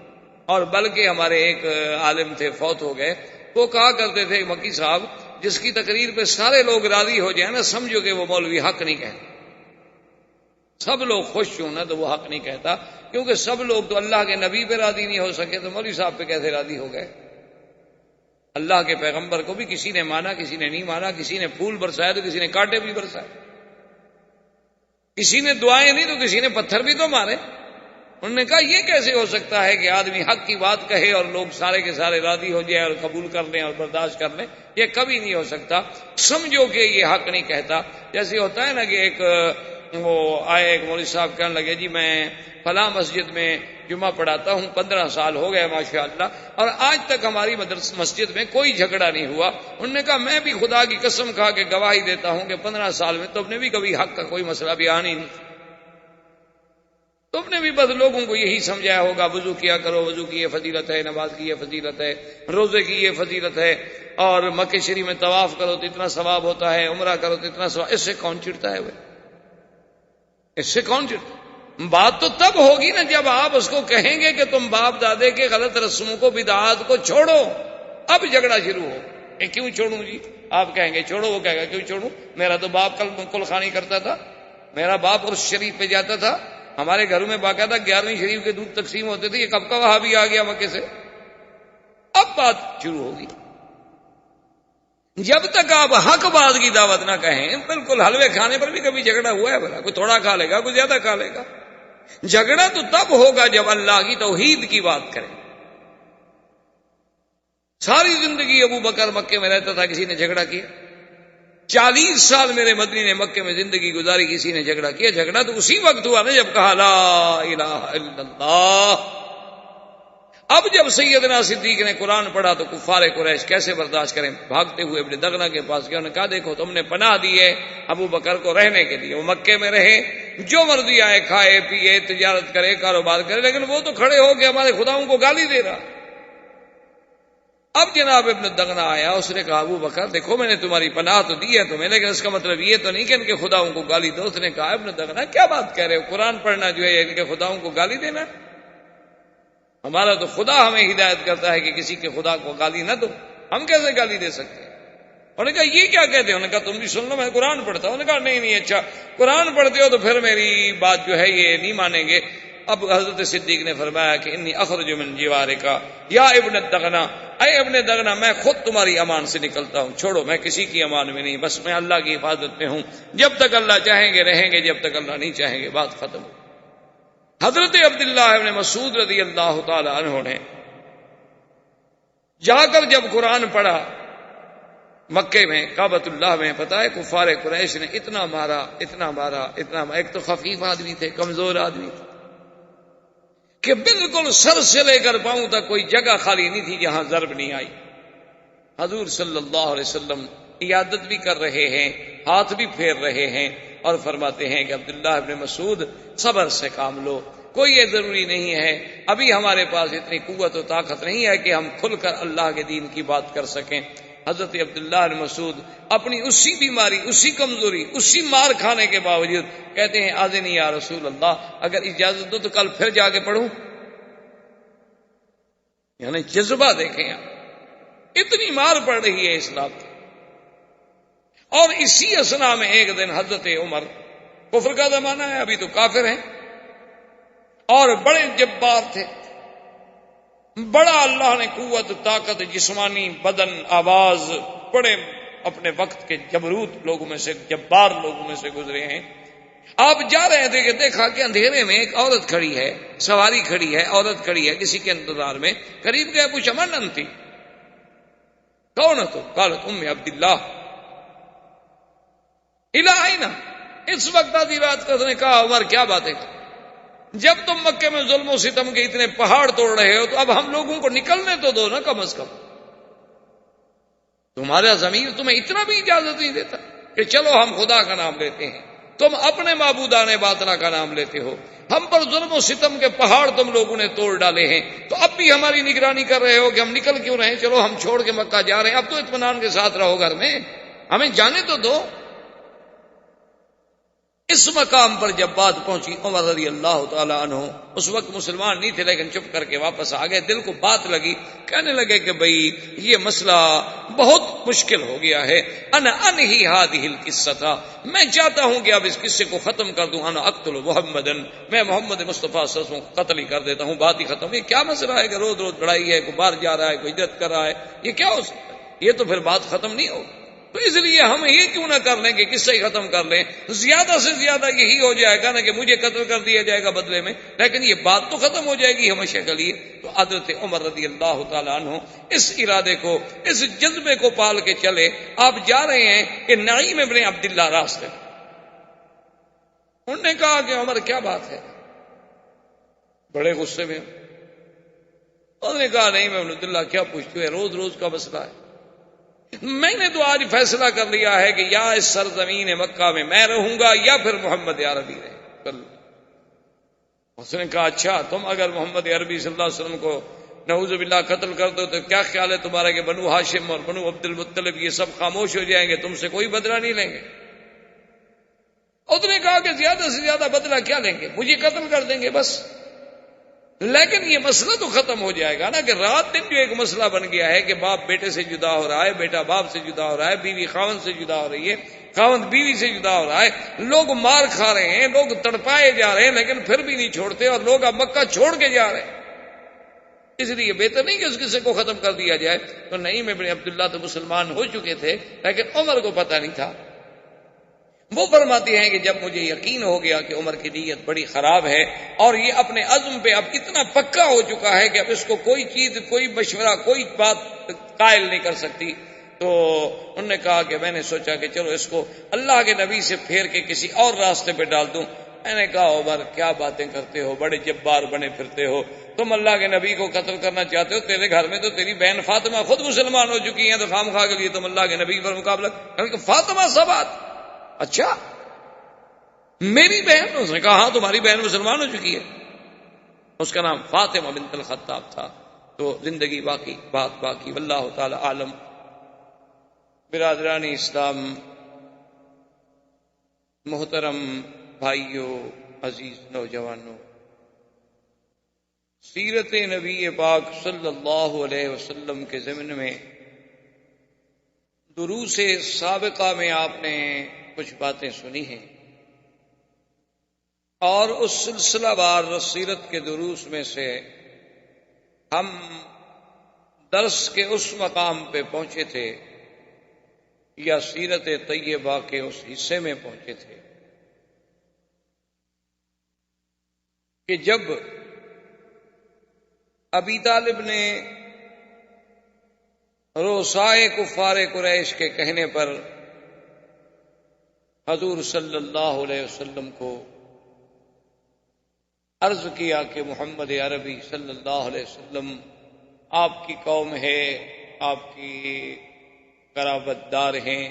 B: اور بلکہ ہمارے ایک عالم تھے فوت ہو گئے، وہ کہا کرتے تھے مکی صاحب جس کی تقریر پہ سارے لوگ راضی ہو جائیں نا سمجھو کہ وہ مولوی حق نہیں کہتا، سب لوگ خوش ہوں نا تو وہ حق نہیں کہتا، کیونکہ سب لوگ تو اللہ کے نبی پہ راضی نہیں ہو سکے تو مولوی صاحب پہ کیسے راضی ہو گئے؟ اللہ کے پیغمبر کو بھی کسی نے مانا کسی نے نہیں مانا، کسی نے پھول برسائے تو کسی نے کانٹے بھی برسائے، کسی نے دعائیں نہیں تو کسی نے پتھر بھی تو مارے، انہوں نے کہا یہ کیسے ہو سکتا ہے کہ آدمی حق کی بات کہے اور لوگ سارے کے سارے راضی ہو جائے اور قبول کر لیں اور برداشت کر لیں؟ یہ کبھی نہیں ہو سکتا. سمجھو کہ یہ حق نہیں کہتا. جیسے ہوتا ہے نا کہ وہ آئے ایک مولوی صاحب کہنے لگے جی میں فلاں مسجد میں جمعہ پڑھاتا ہوں، 15 سال ہو گئے ماشاءاللہ، اور آج تک ہماری مسجد میں کوئی جھگڑا نہیں ہوا. انہوں نے کہا میں بھی خدا کی قسم کھا کے گواہی دیتا ہوں کہ 15 سال میں تم نے بھی کبھی حق کا کوئی مسئلہ بیان ہی نہیں. تم نے بھی بس لوگوں کو یہی سمجھایا ہوگا وضو کیا کرو، وضو کی یہ فضیلت ہے، نماز کی یہ فضیلت ہے، روزے کی یہ فضیلت ہے، اور مکہ شریف میں طواف کرو تو اتنا ثواب ہوتا ہے، عمرہ کرو تو اتنا ثواب. اس سے کون چڑھتا ہے؟ اس سے کون چڑھتا؟ بات تو تب ہوگی نا جب آپ اس کو کہیں گے کہ تم باپ دادے کے غلط رسموں کو بدعات کو چھوڑو. اب جھگڑا شروع ہو. کیوں چھوڑوں جی؟ آپ کہیں گے چھوڑو، وہ کہے گا کیوں چھوڑوں؟ میرا تو باپ کل خانی کرتا تھا، میرا باپ عرس شریف پہ جاتا تھا، ہمارے گھروں میں باقاعدہ 11ویں شریف کے دودھ تقسیم ہوتے تھے. یہ کب کا وہاں بھی آ گیا مکے سے؟ اب بات شروع ہوگی. جب تک آپ حق بات کی دعوت نہ کہیں، بالکل حلوے کھانے پر بھی کبھی جھگڑا ہوا ہے بھلا؟ کوئی تھوڑا کھا لے گا، کوئی زیادہ کھا لے گا. جھگڑا تو تب ہوگا جب اللہ کی توحید کی بات کریں. ساری زندگی ابو بکر مکے میں رہتا تھا، کسی نے جھگڑا کیا؟ 40 سال میرے مدنی نے مکے میں زندگی گزاری، کسی نے جھگڑا کیا؟ جھگڑا تو اسی وقت ہوا نا جب کہا لا الہ الا اللہ. اب جب سیدنا صدیق نے قرآن پڑھا تو کفار قریش کیسے برداشت کریں؟ بھاگتے ہوئے ابن دغنہ کے پاس گئے. انہوں نے کہا دیکھو تم نے پناہ دی ہے ابو بکر کو رہنے کے لیے، وہ مکے میں رہے، جو مرضی آئے کھائے پیے، تجارت کرے، کاروبار کرے، لیکن وہ تو کھڑے ہو کے ہمارے خداؤں کو گالی دے رہا. اب جناب ابن دغنہ آیا، اس نے کہا ابو بکر دیکھو میں نے تمہاری پناہ تو دی ہے تمہیں، لیکن اس کا مطلب یہ تو نہیں کہ ان کے خداؤں کو گالی دو. اس نے کہا ابن دغنہ کیا بات کہہ رہے ہو؟ قرآن پڑھنا جو ہے ان کے خداؤں کو گالی دینا؟ ہمارا تو خدا ہمیں ہدایت کرتا ہے کہ کسی کے خدا کو گالی نہ دو، ہم کیسے گالی دے سکتے ہیں؟ انہوں نے کہا یہ کیا کہتے ہیں؟ انہوں نے کہا تم بھی سن لو، میں قرآن پڑھتا ہوں. انہوں نے کہا نہیں اچھا قرآن پڑھتے ہو تو پھر میری بات جو ہے یہ نہیں مانیں گے. اب حضرت صدیق نے فرمایا کہ انی اخرج من جوارک یا ابن الدغنہ، اے ابن دغنہ میں خود تمہاری امان سے نکلتا ہوں، چھوڑو میں کسی کی امان میں نہیں، بس میں اللہ کی حفاظت میں ہوں. جب تک اللہ چاہیں گے رہیں گے، جب تک اللہ نہیں چاہیں گے بات ختم. حضرت عبداللہ ابن مسعود رضی اللہ تعالی عنہ نے جا کر جب قرآن پڑھا مکے میں کعبۃ اللہ میں، پتہ ہے کفار قریش نے اتنا مارا اتنا مارا اتنا مارا. ایک تو خفیف آدمی تھے، کمزور آدمی تھے کہ بالکل سر سے لے کر پاؤں تک کوئی جگہ خالی نہیں تھی جہاں ضرب نہیں آئی. حضور صلی اللہ علیہ وسلم عیادت بھی کر رہے ہیں، ہاتھ بھی پھیر رہے ہیں، اور فرماتے ہیں کہ عبداللہ ابن مسعود صبر سے کام لو، کوئی یہ ضروری نہیں ہے، ابھی ہمارے پاس اتنی قوت و طاقت نہیں ہے کہ ہم کھل کر اللہ کے دین کی بات کر سکیں. حضرت عبداللہ ابن مسعود اپنی اسی بیماری، اسی کمزوری، اسی مار کھانے کے باوجود کہتے ہیں آذنی یا رسول اللہ، اگر اجازت دو تو کل پھر جا کے پڑھوں. یعنی جذبہ دیکھیں آپ، اتنی مار پڑ رہی ہے اسلام کی. اور اسی اسنا میں ایک دن حضرت عمر، کفر کا زمانہ ہے ابھی تو کافر ہیں، اور بڑے جبار تھے، بڑا اللہ نے قوت طاقت جسمانی بدن آواز، بڑے اپنے وقت کے جبروت لوگوں میں سے، جبار لوگوں میں سے گزرے ہیں. آپ جا رہے تھے کہ دیکھا کہ اندھیرے میں ایک عورت کھڑی ہے، سواری کھڑی ہے، عورت کھڑی ہے کسی کے انتظار میں. قریب گیا، پوچھا من انتی، کون ہے تو؟ قالت ام عبداللہ الہینا. اس وقت آدھی رات کا اس نے کہا عمر کیا بات ہے، جب تم مکے میں ظلم و ستم کے اتنے پہاڑ توڑ رہے ہو تو اب ہم لوگوں کو نکلنے تو دو نا، کم از کم تمہارا ضمیر تمہیں اتنا بھی اجازت نہیں دیتا کہ چلو ہم خدا کا نام لیتے ہیں، تم اپنے معبودان باطنہ کا نام لیتے ہو. ہم پر ظلم و ستم کے پہاڑ تم لوگوں نے توڑ ڈالے ہیں، تو اب بھی ہماری نگرانی کر رہے ہو کہ ہم نکل کیوں رہے ہیں؟ چلو ہم چھوڑ کے مکہ جا رہے ہیں، اب تو اطمینان کے ساتھ رہو گھر میں، ہمیں جانے تو دو. اس مقام پر جب بات پہنچی عمر رضی اللہ تعالی عنہ اس وقت مسلمان نہیں تھے، لیکن چپ کر کے واپس آ گئے. دل کو بات لگی، کہنے لگے کہ بھئی یہ مسئلہ بہت مشکل ہو گیا ہے. انا انہی ہذہ القصہ، میں چاہتا ہوں کہ اب اس قصے کو ختم کر دوں. انا اقتل محمدن، میں محمد مصطفیٰ صلی اللہ علیہ وسلم کو قتل ہی کر دیتا ہوں، بات ہی ختم. یہ کیا مسئلہ ہے کہ روز روز لڑائی ہے، کوئی باہر جا رہا ہے، کوئی ہجرت کر رہا ہے، یہ کیا ہو سکتا ہے؟ یہ تو پھر بات ختم نہیں ہو. تو اس لیے ہم یہ کیوں نہ کر لیں کہ قصہ ہی ختم کر لیں. زیادہ سے زیادہ یہی ہو جائے گا نا کہ مجھے قتل کر دیا جائے گا بدلے میں، لیکن یہ بات تو ختم ہو جائے گی ہمیشہ کے لیے. تو حضرت عمر رضی اللہ تعالیٰ عنہ اس ارادے کو، اس جذبے کو پال کے چلے. آپ جا رہے ہیں کہ نعیم ابن عبداللہ راستے، انہوں نے کہا کہ عمر کیا بات ہے، بڑے غصے میں. انہوں نے کہا نہیں میں عبداللہ کیا پوچھتے ہیں، روز روز کا مسئلہ ہے. میں نے تو آج فیصلہ کر لیا ہے کہ یا اس سرزمین مکہ میں رہوں گا یا پھر محمد عربی رہے. اس نے کہا اچھا تم اگر محمد عربی صلی اللہ علیہ وسلم کو نعوذ باللہ قتل کر دو تو کیا خیال ہے تمہارا کہ بنو ہاشم اور بنو عبد المطلب یہ سب خاموش ہو جائیں گے، تم سے کوئی بدلہ نہیں لیں گے؟ اس نے کہا کہ زیادہ سے زیادہ بدلہ کیا لیں گے، مجھے قتل کر دیں گے بس. لیکن یہ مسئلہ تو ختم ہو جائے گا نا کہ رات دن جو ایک مسئلہ بن گیا ہے کہ باپ بیٹے سے جدا ہو رہا ہے، بیٹا باپ سے جدا ہو رہا ہے، بیوی خاوند سے جدا ہو رہی ہے، خاوند بیوی سے جدا ہو رہا ہے، لوگ مار کھا رہے ہیں، لوگ تڑپائے جا رہے ہیں لیکن پھر بھی نہیں چھوڑتے، اور لوگ اب مکہ چھوڑ کے جا رہے ہیں. اس لیے بہتر نہیں کہ اس قصے کو ختم کر دیا جائے. تو نعیم ابن عبداللہ تو مسلمان ہو چکے تھے لیکن عمر کو پتہ نہیں تھا. وہ فرماتے ہیں کہ جب مجھے یقین ہو گیا کہ عمر کی نیت بڑی خراب ہے اور یہ اپنے عزم پہ اب اتنا پکا ہو چکا ہے کہ اب اس کو کوئی چیز، کوئی مشورہ، کوئی بات قائل نہیں کر سکتی، تو انہوں نے کہا کہ میں نے سوچا کہ چلو اس کو اللہ کے نبی سے پھیر کے کسی اور راستے پہ ڈال دوں. میں نے کہا عمر کیا باتیں کرتے ہو، بڑے جبار بنے پھرتے ہو، تم اللہ کے نبی کو قتل کرنا چاہتے ہو، تیرے گھر میں تو تیری بہن فاطمہ خود مسلمان ہو چکی ہیں، تو خام خواہ کے لیے تم اللہ کے نبی پر مقابلہ. فاطمہ سبات، اچھا میری بہن؟ اس نے کہا ہاں تمہاری بہن مسلمان ہو چکی ہے. اس کا نام فاطمہ بنت الخطاب تھا. تو زندگی باقی، بات باقی، واللہ تعالی عالم. برادران اسلام، محترم بھائیوں، عزیز نوجوانوں، سیرت نبی پاک صلی اللہ علیہ وسلم کے ضمن میں دروس سابقہ میں آپ نے کچھ باتیں سنی ہیں، اور اس سلسلہ وار سیرت کے دروس میں سے ہم درس کے اس مقام پہ پہنچے تھے یا سیرت طیبہ کے اس حصے میں پہنچے تھے کہ جب ابی طالب نے روسائے کفار قریش کے کہنے پر حضور صلی اللہ علیہ وسلم کو عرض کیا کہ محمد عربی صلی اللہ علیہ وسلم آپ کی قوم ہے، آپ کی قرابت دار ہیں،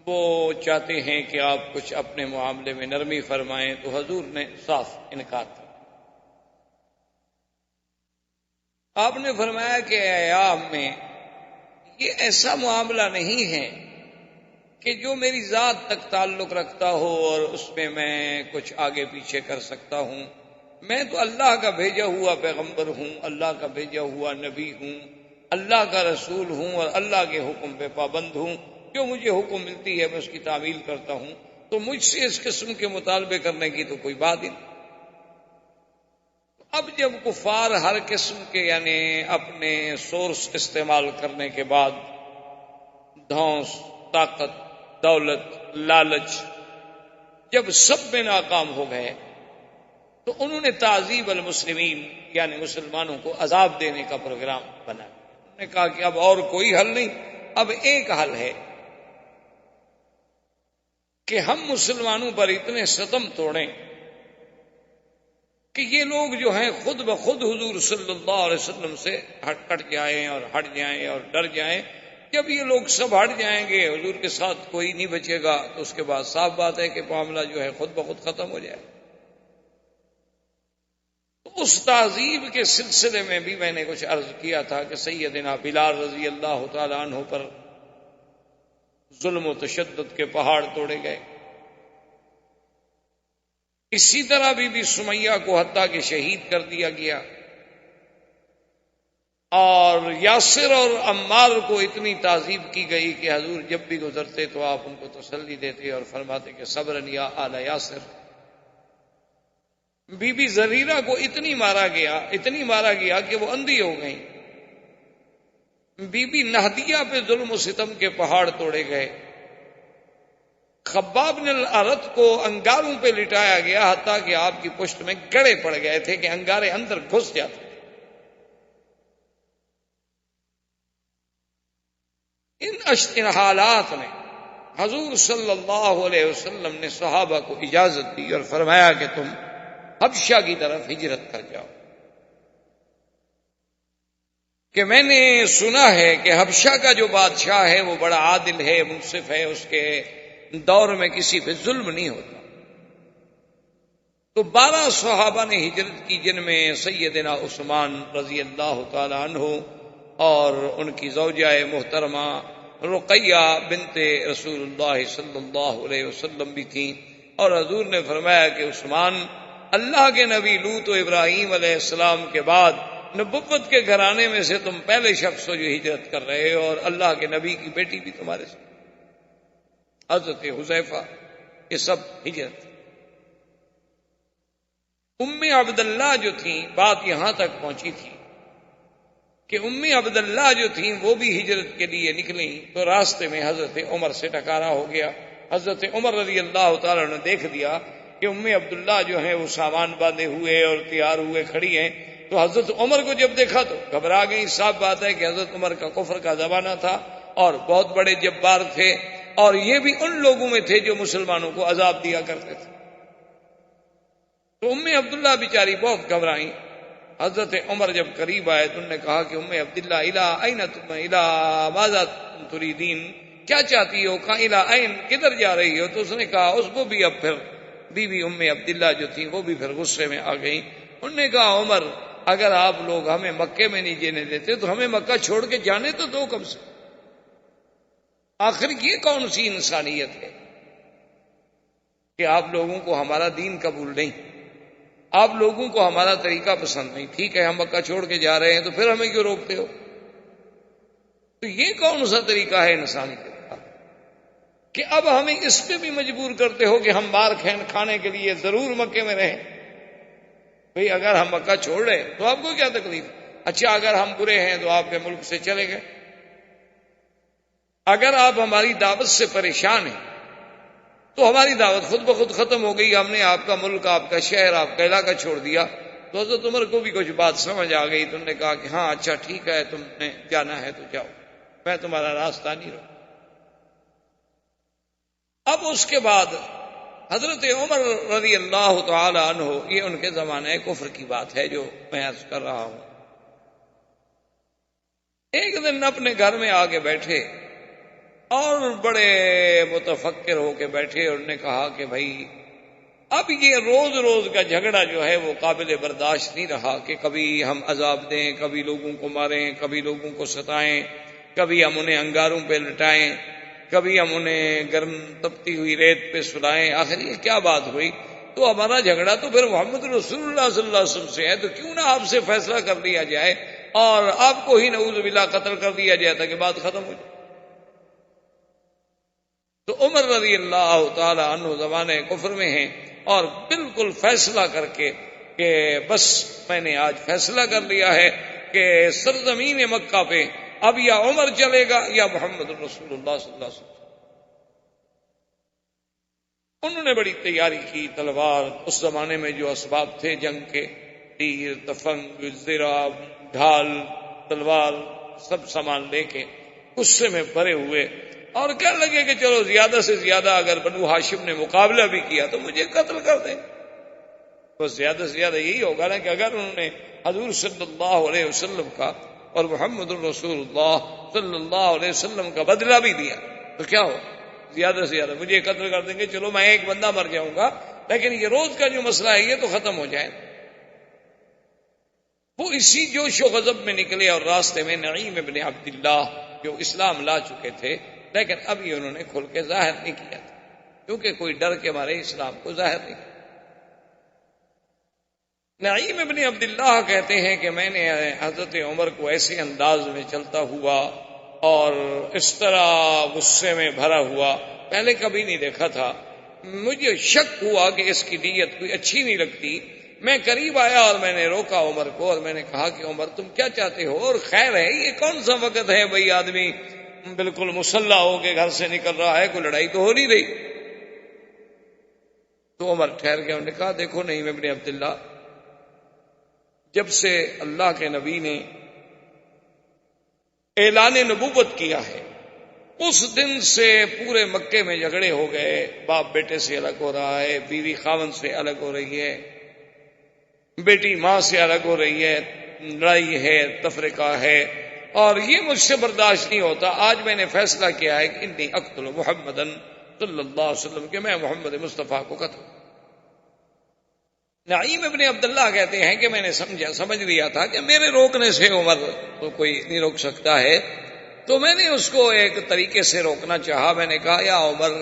B: وہ چاہتے ہیں کہ آپ کچھ اپنے معاملے میں نرمی فرمائیں. تو حضور نے صاف انکار کیا. آپ نے فرمایا کہ ایام میں یہ ایسا معاملہ نہیں ہے کہ جو میری ذات تک تعلق رکھتا ہو اور اس میں کچھ آگے پیچھے کر سکتا ہوں. میں تو اللہ کا بھیجا ہوا پیغمبر ہوں، اللہ کا بھیجا ہوا نبی ہوں، اللہ کا رسول ہوں، اور اللہ کے حکم پہ پابند ہوں. جو مجھے حکم ملتی ہے میں اس کی تعمیل کرتا ہوں. تو مجھ سے اس قسم کے مطالبے کرنے کی تو کوئی بات ہی نہیں. اب جب کفار ہر قسم کے یعنی اپنے سورس استعمال کرنے کے بعد دھونس، طاقت، دولت، لالچ جب سب میں ناکام ہو گئے تو انہوں نے تعذیب المسلمین یعنی مسلمانوں کو عذاب دینے کا پروگرام بنا. انہوں نے کہا کہ اب اور کوئی حل نہیں، اب ایک حل ہے کہ ہم مسلمانوں پر اتنے ستم توڑیں کہ یہ لوگ جو ہیں خود بخود حضور صلی اللہ علیہ وسلم سے ہٹ جائیں اور ہٹ جائیں اور ڈر جائیں. جب یہ لوگ سب ہٹ جائیں گے، حضور کے ساتھ کوئی نہیں بچے گا، تو اس کے بعد صاف بات ہے کہ معاملہ جو ہے خود بخود ختم ہو جائے. تو اس تعذیب کے سلسلے میں بھی میں نے کچھ عرض کیا تھا کہ سیدنا بلال رضی اللہ تعالی عنہ پر ظلم و تشدد کے پہاڑ توڑے گئے. اسی طرح بی سمیہ کو حتیٰ کہ شہید کر دیا گیا، اور یاسر اور عمار کو اتنی تعذیب کی گئی کہ حضور جب بھی گزرتے تو آپ ان کو تسلی دیتے اور فرماتے کہ صبرن یا آل یاسر. بی زریرہ کو اتنی مارا گیا کہ وہ اندھی ہو گئیں. بی بی نہدیہ پہ ظلم و ستم کے پہاڑ توڑے گئے، خباب بن الارت کو انگاروں پہ لٹایا گیا، حتیٰ کہ آپ کی پشت میں گڑے پڑ گئے تھے کہ انگارے اندر گھس جاتے۔ ان حالات میں حضور صلی اللہ علیہ وسلم نے صحابہ کو اجازت دی اور فرمایا کہ تم حبشہ کی طرف ہجرت کر جاؤ، کہ میں نے سنا ہے کہ حبشہ کا جو بادشاہ ہے وہ بڑا عادل ہے، منصف ہے، اس کے دور میں کسی پہ ظلم نہیں ہوتا۔ تو 12 صحابہ نے ہجرت کی، جن میں سیدنا عثمان رضی اللہ تعالی عنہ اور ان کی زوجہ محترمہ رقیہ بنت رسول اللہ صلی اللہ علیہ وسلم بھی تھیں، اور حضور نے فرمایا کہ عثمان، اللہ کے نبی لوط و ابراہیم علیہ السلام کے بعد نبوت کے گھرانے میں سے تم پہلے شخص ہو جو ہجرت کر رہے ہو، اور اللہ کے نبی کی بیٹی بھی تمہارے ساتھ، حضرت حذیفہ، یہ سب ہجرت۔ ام عبداللہ جو تھیں، بات یہاں تک پہنچی تھی کہ ام عبداللہ جو تھیں وہ بھی ہجرت کے لیے نکلیں، تو راستے میں حضرت عمر سے ٹکرانا ہو گیا۔ حضرت عمر رضی اللہ تعالیٰ نے دیکھ دیا کہ ام عبداللہ جو ہیں وہ سامان باندھے ہوئے اور تیار ہوئے کھڑی ہیں، تو حضرت عمر کو جب دیکھا تو گھبرا گئی۔ صاف بات ہے کہ حضرت عمر کا کفر کا زمانہ تھا اور بہت بڑے جبار تھے، اور یہ بھی ان لوگوں میں تھے جو مسلمانوں کو عذاب دیا کرتے تھے۔ تو ام عبداللہ بیچاری بہت گھبرائیں۔ حضرت عمر جب قریب آئے تو انہوں نے کہا کہ ام عبداللہ الا این تم الا ماذا تريدين، کیا چاہتی ہو، کہاں الا این، کدھر جا رہی ہو؟ تو اس نے کہا، اس کو بھی اب پھر بی بی ام عبداللہ جو تھی وہ بھی پھر غصے میں آ گئی۔ انہوں نے کہا، عمر اگر آپ لوگ ہمیں مکے میں نہیں جینے دیتے تو ہمیں مکہ چھوڑ کے جانے تو دو کم سے، آخر یہ کون سی انسانیت ہے کہ آپ لوگوں کو ہمارا دین قبول نہیں، آپ لوگوں کو ہمارا طریقہ پسند نہیں، ٹھیک ہے ہم مکہ چھوڑ کے جا رہے ہیں تو پھر ہمیں کیوں روکتے ہو؟ تو یہ کون سا طریقہ ہے انسانیت کا کہ اب ہمیں اس پہ بھی مجبور کرتے ہو کہ ہم مار کھانے کے لیے ضرور مکے میں رہیں؟ بھئی اگر ہم مکہ چھوڑ رہے تو آپ کو کیا تکلیف؟ اچھا اگر ہم برے ہیں تو آپ کے ملک سے چلے گئے، اگر آپ ہماری دعوت سے پریشان ہیں تو ہماری دعوت خود بخود ختم ہو گئی، ہم نے آپ کا ملک، آپ کا شہر، آپ کا علاقہ چھوڑ دیا۔ تو حضرت عمر کو بھی کچھ بات سمجھ آ گئی، تو انہوں نے کہا کہ ہاں اچھا ٹھیک ہے، تم نے جانا ہے تو جاؤ، میں تمہارا راستہ نہیں روکوں۔ اب اس کے بعد حضرت عمر رضی اللہ تعالی عنہ، یہ ان کے زمانے کفر کی بات ہے جو میں عرض کر رہا ہوں، ایک دن اپنے گھر میں آگے بیٹھے اور بڑے متفکر ہو کے بیٹھے، اور انہوں نے کہا کہ بھائی اب یہ روز روز کا جھگڑا جو ہے وہ قابل برداشت نہیں رہا کہ کبھی ہم عذاب دیں، کبھی لوگوں کو ماریں، کبھی لوگوں کو ستائیں، کبھی ہم انہیں انگاروں پہ لٹائیں، کبھی ہم انہیں گرم تپتی ہوئی ریت پہ سلائیں، آخر یہ کیا بات ہوئی؟ تو ہمارا جھگڑا تو پھر محمد رسول اللہ صلی اللہ علیہ وسلم سے ہے، تو کیوں نہ آپ سے فیصلہ کر لیا جائے اور آپ کو ہی نعوذ باللہ قتل کر دیا جائے تاکہ بات ختم ہو جائے۔ تو عمر رضی اللہ تعالی عنہ زمانے کفر میں ہیں، اور بالکل فیصلہ کر کے کہ بس میں نے آج فیصلہ کر لیا ہے کہ سرزمین مکہ پہ اب یا عمر چلے گا یا محمد رسول اللہ صلی اللہ علیہ وسلم۔ انہوں نے بڑی تیاری کی، تلوار، اس زمانے میں جو اسباب تھے جنگ کے، تیر، تفنگ، زرہ، ڈھال، تلوار، سب سامان لے کے غصے میں بھرے ہوئے، اور کہنے لگے کہ چلو زیادہ سے زیادہ اگر بنو ہاشم نے مقابلہ بھی کیا تو مجھے قتل کر دیں، بس زیادہ سے زیادہ یہی ہوگا نا کہ اگر انہوں نے حضور صلی اللہ علیہ وسلم کا اور محمد الرسول اللہ صلی اللہ علیہ وسلم کا بدلہ بھی دیا تو کیا ہو، زیادہ سے زیادہ مجھے قتل کر دیں گے، چلو میں ایک بندہ مر جاؤں گا لیکن یہ روز کا جو مسئلہ ہے یہ تو ختم ہو جائے۔ وہ اسی جوش و غضب میں نکلے، اور راستے میں نعیم ابن عبداللہ جو اسلام لا چکے تھے لیکن ابھی انہوں نے کھل کے ظاہر نہیں کیا تھا، کیونکہ کوئی ڈر کے مارے اسلام کو ظاہر نہیں کیا۔ نعیم ابن عبداللہ کہتے ہیں کہ میں نے حضرت عمر کو ایسے انداز میں چلتا ہوا اور اس طرح غصے میں بھرا ہوا پہلے کبھی نہیں دیکھا تھا۔ مجھے شک ہوا کہ اس کی نیت کوئی اچھی نہیں لگتی، میں قریب آیا اور میں نے روکا عمر کو، اور میں نے کہا کہ عمر تم کیا چاہتے ہو، اور خیر ہے یہ کون سا وقت ہے بھئی آدمی بالکل مسلح ہو کے گھر سے نکل رہا ہے، کوئی لڑائی تو ہو نہیں رہی۔ تو عمر ٹھہر گیا، انہوں نے کہا دیکھو نہیں ابن عبداللہ، جب سے اللہ کے نبی نے اعلان نبوت کیا ہے اس دن سے پورے مکے میں جھگڑے ہو گئے، باپ بیٹے سے الگ ہو رہا ہے، بیوی خاوند سے الگ ہو رہی ہے، بیٹی ماں سے الگ ہو رہی ہے، لڑائی ہے، تفرقہ ہے، اور یہ مجھ سے برداشت نہیں ہوتا۔ آج میں نے فیصلہ کیا ہے کہ انی اقتل محمدن صلی اللہ علیہ وسلم، کہ میں محمد مصطفیٰ کو قتل۔ نعیم ابن عبداللہ کہتے ہیں کہ میں نے سمجھ لیا تھا کہ میرے روکنے سے عمر تو کوئی نہیں روک سکتا ہے، تو میں نے اس کو ایک طریقے سے روکنا چاہا۔ میں نے کہا یا عمر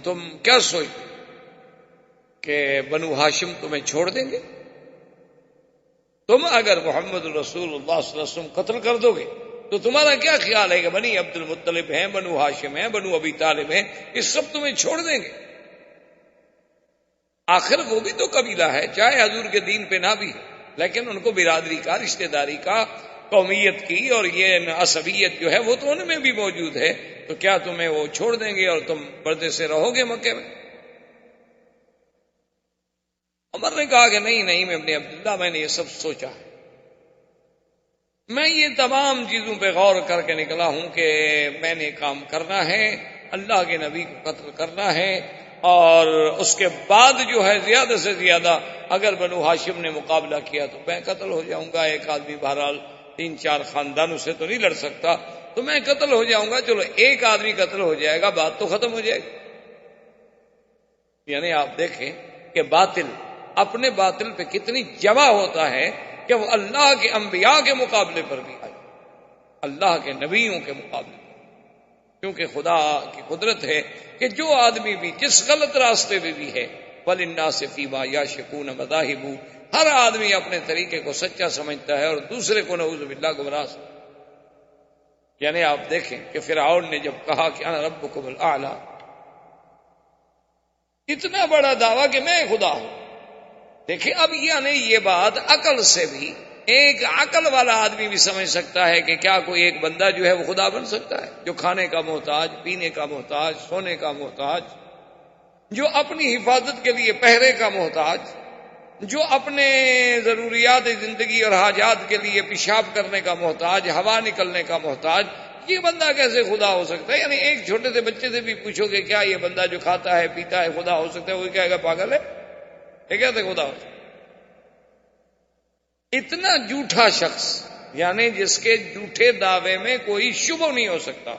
B: تم کیا سوچ کہ بنو ہاشم تمہیں چھوڑ دیں گے؟ تم اگر محمد رسول اللہ صلی اللہ علیہ وسلم قتل کر دو گے تو تمہارا کیا خیال ہے کہ بنی عبد المطلب ہیں، بنو ہاشم ہیں، بنو ابی طالب ہیں، یہ سب تمہیں چھوڑ دیں گے؟ آخر وہ بھی تو قبیلہ ہے، چاہے حضور کے دین پہ نہ بھی، لیکن ان کو برادری کا، رشتہ داری کا، قومیت کی اور یہ عصبیت جو ہے وہ تو ان میں بھی موجود ہے، تو کیا تمہیں وہ چھوڑ دیں گے اور تم پردے سے رہو گے مکے میں؟ عمر نے کہا کہ نہیں میں ابن عبداللہ میں نے یہ سب سوچا ہے، میں یہ تمام چیزوں پہ غور کر کے نکلا ہوں کہ میں نے کام کرنا ہے، اللہ کے نبی کو قتل کرنا ہے، اور اس کے بعد جو ہے زیادہ سے زیادہ اگر بنو ہاشم نے مقابلہ کیا تو میں قتل ہو جاؤں گا۔ ایک آدمی بہرحال 3-4 خاندانوں سے تو نہیں لڑ سکتا، تو میں قتل ہو جاؤں گا، چلو ایک آدمی قتل ہو جائے گا، بات تو ختم ہو جائے گی۔ یعنی آپ دیکھیں کہ باطل اپنے باطل پہ کتنی جمع ہوتا ہے کہ وہ اللہ کے انبیاء کے مقابلے پر بھی آئے، اللہ کے نبیوں کے مقابلے، کیونکہ خدا کی قدرت ہے کہ جو آدمی بھی جس غلط راستے میں بھی ہے، وَلِلنَّاسِ فِي مَا يَشْكُونَ مَذَاهِبُ، ہر آدمی اپنے طریقے کو سچا سمجھتا ہے اور دوسرے کو نعوذ باللہ گمراہ سمجھتا۔ یعنی آپ دیکھیں کہ فرعون نے جب کہا کہ انا ربکم الاعلی، اتنا بڑا دعویٰ کہ میں خدا ہوں۔ دیکھیں اب یعنی یہ بات عقل سے بھی، ایک عقل والا آدمی بھی سمجھ سکتا ہے کہ کیا کوئی ایک بندہ جو ہے وہ خدا بن سکتا ہے، جو کھانے کا محتاج، پینے کا محتاج، سونے کا محتاج، جو اپنی حفاظت کے لیے پہرے کا محتاج، جو اپنے ضروریات زندگی اور حاجات کے لیے پیشاب کرنے کا محتاج، ہوا نکلنے کا محتاج، یہ بندہ کیسے خدا ہو سکتا ہے؟ یعنی ایک چھوٹے سے بچے سے بھی پوچھو کہ کیا یہ بندہ جو کھاتا ہے پیتا ہے خدا ہو سکتا ہے، وہ کہے گا پاگل ہے، یہ کیسے خدا ہو سکتا ہے؟ اتنا جھوٹا شخص، یعنی جس کے جھوٹے دعوے میں کوئی شبہ نہیں ہو سکتا۔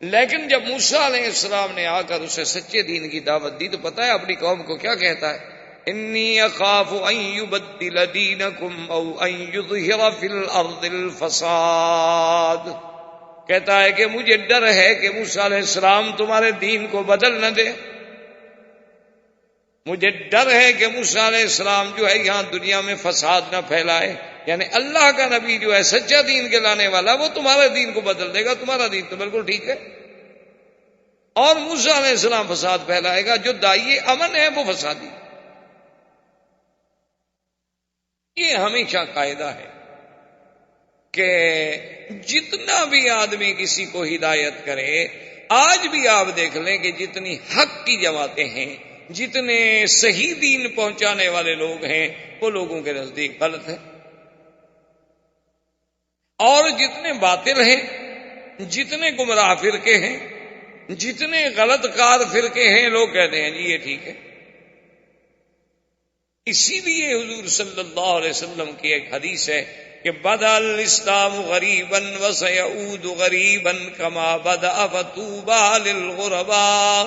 B: لیکن جب موسیٰ علیہ السلام نے آ کر اسے سچے دین کی دعوت دی تو پتہ ہے اپنی قوم کو کیا کہتا ہے؟ انی اخاف ان یبدل دینکم او ان یظہر فی الارض الفساد، کہتا ہے کہ مجھے ڈر ہے کہ موسیٰ علیہ السلام تمہارے دین کو بدل نہ دے، مجھے ڈر ہے کہ موسیٰ علیہ السلام جو ہے یہاں دنیا میں فساد نہ پھیلائے، یعنی اللہ کا نبی جو ہے سچا دین کے لانے والا، وہ تمہارے دین کو بدل دے گا، تمہارا دین تو بالکل ٹھیک ہے، اور موسیٰ علیہ السلام فساد پھیلائے گا، جو داعی امن ہے وہ فسادی۔ یہ ہمیشہ قاعدہ ہے کہ جتنا بھی آدمی کسی کو ہدایت کرے، آج بھی آپ دیکھ لیں کہ جتنی حق کی جماعتیں ہیں، جتنے صحیح دین پہنچانے والے لوگ ہیں، وہ لوگوں کے نزدیک غلط ہیں، اور جتنے باطل ہیں، جتنے گمراہ فرقے ہیں، جتنے غلط کار فرقے ہیں، لوگ کہتے ہیں جی یہ ٹھیک ہے۔ اسی لیے حضور صلی اللہ علیہ وسلم کی ایک حدیث ہے کہ بدأ الاسلام غریبا وسيعود غریبا کما بدأ فطوبى للغرباء۔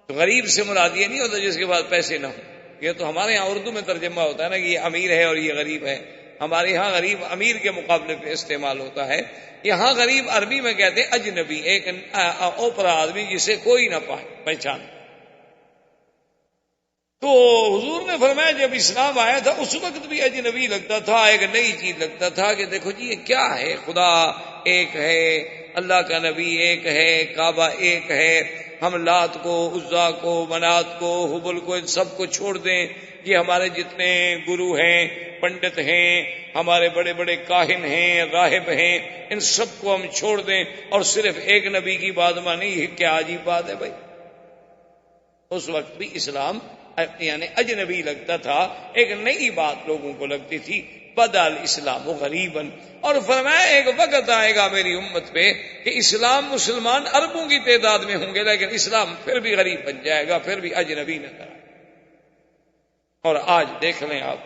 B: تو غریب سے مراد یہ نہیں ہوتا جس کے پاس پیسے نہ ہوں، یہ تو ہمارے یہاں اردو میں ترجمہ ہوتا ہے نا کہ یہ امیر ہے اور یہ غریب ہے، ہمارے یہاں غریب امیر کے مقابلے پہ استعمال ہوتا ہے، یہاں غریب عربی میں کہتے ہیں اجنبی، ایک اوپرا آدمی جسے کوئی نہ پہچان۔ تو حضور نے فرمایا جب اسلام آیا تھا اس وقت بھی اجنبی لگتا تھا، ایک نئی چیز لگتا تھا کہ دیکھو جی یہ کیا ہے، خدا ایک ہے، اللہ کا نبی ایک ہے، کعبہ ایک ہے، ہم لات کو، عزا کو، منات کو، حبل کو، ان سب کو چھوڑ دیں، یہ ہمارے جتنے گرو ہیں، پنڈت ہیں، ہمارے بڑے بڑے کاہن ہیں، راہب ہیں، ان سب کو ہم چھوڑ دیں اور صرف ایک نبی کی بات مانیں، یہ کیا عجیب بات ہے بھائی؟ اس وقت بھی اسلام یعنی اجنبی لگتا تھا، ایک نئی بات لوگوں کو لگتی تھی، بدل اسلام غریباً، اور فرمایا ایک وقت آئے گا میری امت پہ کہ اسلام مسلمان اربوں کی تعداد میں ہوں گے، لیکن اسلام پھر بھی غریب بن جائے گا، پھر بھی اجنبی نظر آئے گا۔ اور آج دیکھ لیں آپ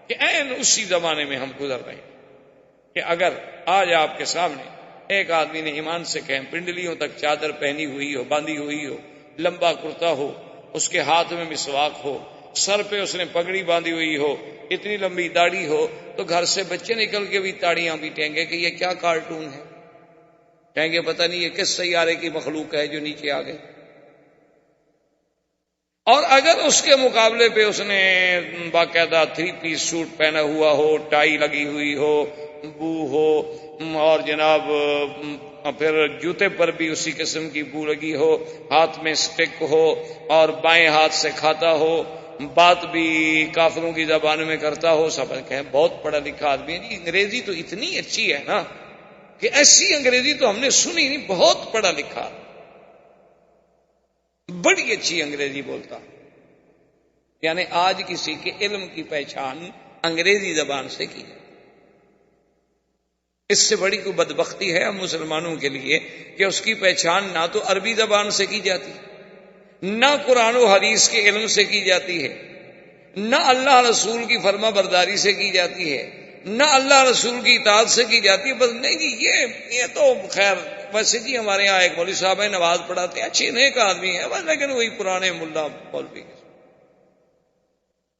B: کہ عین اسی زمانے میں ہم گزر رہے ہیں کہ اگر آج آپ کے سامنے ایک آدمی نے ایمان سے کہیں پنڈلیوں تک چادر پہنی ہوئی ہو، باندھی ہوئی ہو، لمبا کرتا ہو، اس کے ہاتھ میں مسواک ہو، سر پہ اس نے پگڑی باندھی ہوئی ہو، اتنی لمبی داڑھی ہو، تو گھر سے بچے نکل کے بھی تاڑیاں پیٹیں گے کہ یہ کیا کارٹون ہے، کہیں گے پتہ نہیں یہ کس سیارے کی مخلوق ہے جو نیچے آ گئی۔ اور اگر اس کے مقابلے پہ اس نے باقاعدہ 3 پیس سوٹ پہنا ہوا ہو، ٹائی لگی ہوئی ہو، بو ہو، اور جناب پھر جوتے پر بھی اسی قسم کی بو لگی ہو، ہاتھ میں سٹک ہو اور بائیں ہاتھ سے کھاتا ہو، بات بھی کافروں کی زبان میں کرتا ہو، سب کہیں بہت پڑھا لکھا آدمی ہے جی، انگریزی تو اتنی اچھی ہے نا کہ ایسی انگریزی تو ہم نے سنی نہیں، بہت پڑھا لکھا، بڑی اچھی انگریزی بولتا۔ یعنی آج کسی کے علم کی پہچان انگریزی زبان سے کی ہے۔ اس سے بڑی کوئی بدبختی ہے ہم مسلمانوں کے لیے کہ اس کی پہچان نہ تو عربی زبان سے کی جاتی، نہ قرآن و حدیث کے علم سے کی جاتی ہے، نہ اللہ رسول کی فرما برداری سے کی جاتی ہے، نہ اللہ رسول کی اطاعت سے کی جاتی ہے۔ بس نہیں جی، یہ تو خیر ویسے جی ہمارے یہاں ایک مولوی صاحب ہیں، نماز پڑھاتے ہیں، اچھے نیک آدمی ہیں، بس لیکن وہی پرانے ملا مولوی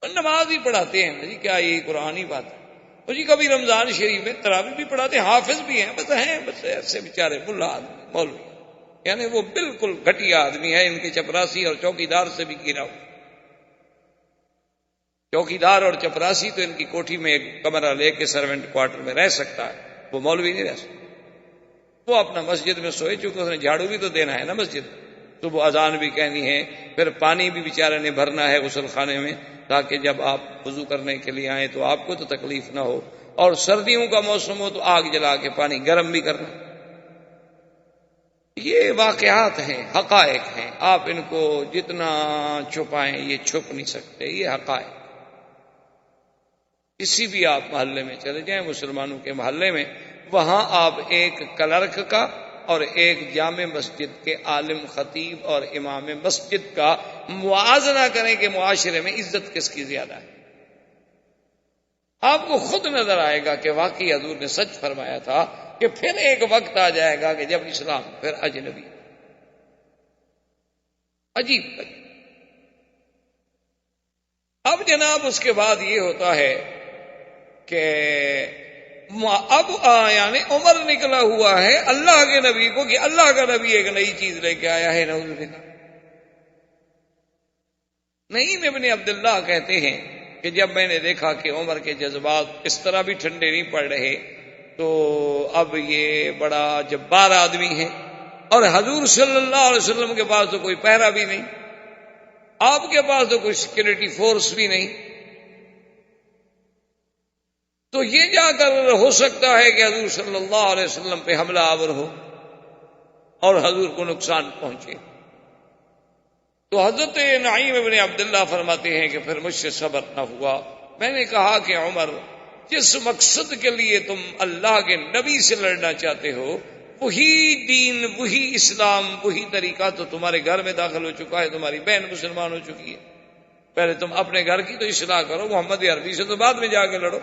B: نماز ہی پڑھاتے ہیں جی، کیا یہ قرآن ہی بات ہے؟ اور جی کبھی رمضان شریف میں تراویح بھی پڑھاتے ہیں، حافظ بھی ہیں، بس ایسے بیچارے ملا آدمی مولوی، یعنی وہ بالکل گھٹیا آدمی ہے، ان کے چپراسی اور چوکیدار سے بھی گرا ہوا۔ چوکیدار اور چپراسی تو ان کی کوٹھی میں ایک کمرہ لے کے سروینٹ کوارٹر میں رہ سکتا ہے، وہ مولوی نہیں رہ سکتا۔ وہ اپنا مسجد میں سوئے، چونکہ اس نے جھاڑو بھی تو دینا ہے نا مسجد، صبح اذان بھی کہنی ہے، پھر پانی بھی بیچارے نے بھرنا ہے غسل خانے میں تاکہ جب آپ وضو کرنے کے لیے آئیں تو آپ کو تو تکلیف نہ ہو، اور سردیوں کا موسم ہو تو آگ جلا کے پانی گرم بھی کرنا۔ یہ واقعات ہیں، حقائق ہیں، آپ ان کو جتنا چھپائیں یہ چھپ نہیں سکتے، یہ حقائق۔ کسی بھی آپ محلے میں چلے جائیں مسلمانوں کے محلے میں، وہاں آپ ایک کلرک کا اور ایک جامع مسجد کے عالم خطیب اور امام مسجد کا موازنہ کریں کہ معاشرے میں عزت کس کی زیادہ ہے، آپ کو خود نظر آئے گا کہ واقعی حضور نے سچ فرمایا تھا کہ پھر ایک وقت آ جائے گا کہ جب اسلام پھر اجنبی۔ عجیب۔ اب جناب اس کے بعد یہ ہوتا ہے کہ اب یعنی عمر نکلا ہوا ہے اللہ کے نبی کو کہ اللہ کا نبی ایک نئی چیز لے کے آیا ہے، نعوذ باللہ۔ نعیم ابن عبداللہ کہتے ہیں کہ جب میں نے دیکھا کہ عمر کے جذبات اس طرح بھی ٹھنڈے نہیں پڑ رہے تو اب یہ بڑا جبار آدمی ہے، اور حضور صلی اللہ علیہ وسلم کے پاس تو کوئی پہرا بھی نہیں، آپ کے پاس تو کوئی سیکورٹی فورس بھی نہیں، تو یہ جا کر ہو سکتا ہے کہ حضور صلی اللہ علیہ وسلم پہ حملہ آور ہو اور حضور کو نقصان پہنچے۔ تو حضرت نعیم ابن عبداللہ فرماتے ہیں کہ پھر مجھ سے صبر نہ ہوا، میں نے کہا کہ عمر، جس مقصد کے لیے تم اللہ کے نبی سے لڑنا چاہتے ہو وہی دین، وہی اسلام، وہی طریقہ تو تمہارے گھر میں داخل ہو چکا ہے، تمہاری بہن مسلمان ہو چکی ہے، پہلے تم اپنے گھر کی تو اصلاح کرو، محمد عربی سے تو بعد میں جا کے لڑو۔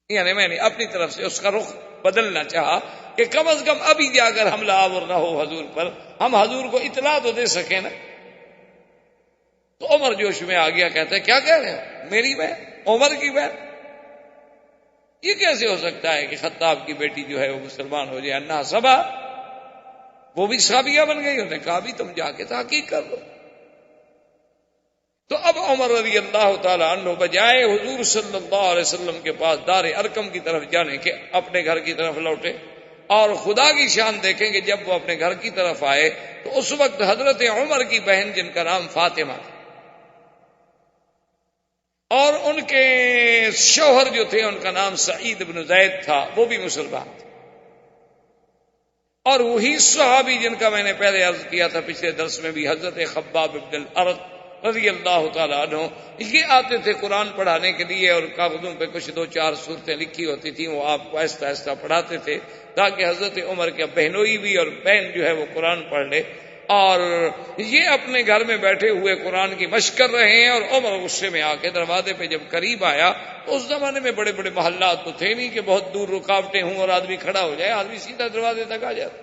B: یعنی میں نے اپنی طرف سے اس کا رخ بدلنا چاہا کہ کم از کم ابھی جا کر حملہ آور نہ ہو حضور پر، ہم حضور کو اطلاع تو دے سکیں نا۔ تو عمر جوش میں آ گیا، کہتا ہے کیا کہہ رہے ہیں، میری بہن، عمر کی بہن، یہ کیسے ہو سکتا ہے کہ خطاب کی بیٹی جو ہے وہ مسلمان ہو جائے؟ انہا صبا، وہ بھی صحابیہ بن گئی۔ انہوں نے کہا بھی تم جا کے تحقیق کر لو۔ تو اب عمر رضی اللہ تعالی عنہ بجائے حضور صلی اللہ علیہ وسلم کے پاس دار ارقم کی طرف جانے کے اپنے گھر کی طرف لوٹے اور خدا کی شان دیکھیں کہ جب وہ اپنے گھر کی طرف آئے تو اس وقت حضرت عمر کی بہن جن کا نام فاطمہ تھا اور ان کے شوہر جو تھے ان کا نام سعید بن زید تھا، وہ بھی مسلمان تھے، اور وہی صحابی جن کا میں نے پہلے عرض کیا تھا پچھلے درس میں بھی، حضرت خباب بن الارت رضی اللہ تعالیٰ عنہ، یہ آتے تھے قرآن پڑھانے کے لیے، اور کاغذوں پہ کچھ 2-4 صورتیں لکھی ہوتی تھیں، وہ آپ کو آہستہ آہستہ پڑھاتے تھے تاکہ حضرت عمر کے بہنوئی بھی اور بہن جو ہے وہ قرآن پڑھ لے، اور یہ اپنے گھر میں بیٹھے ہوئے قرآن کی مشق کر رہے ہیں، اور عمر غصے میں آ کے دروازے پہ جب قریب آیا تو اس زمانے میں بڑے بڑے محلات تو تھے نہیں کہ بہت دور رکاوٹیں ہوں اور آدمی کھڑا ہو جائے، آدمی سیدھا دروازے تک آ جاتا،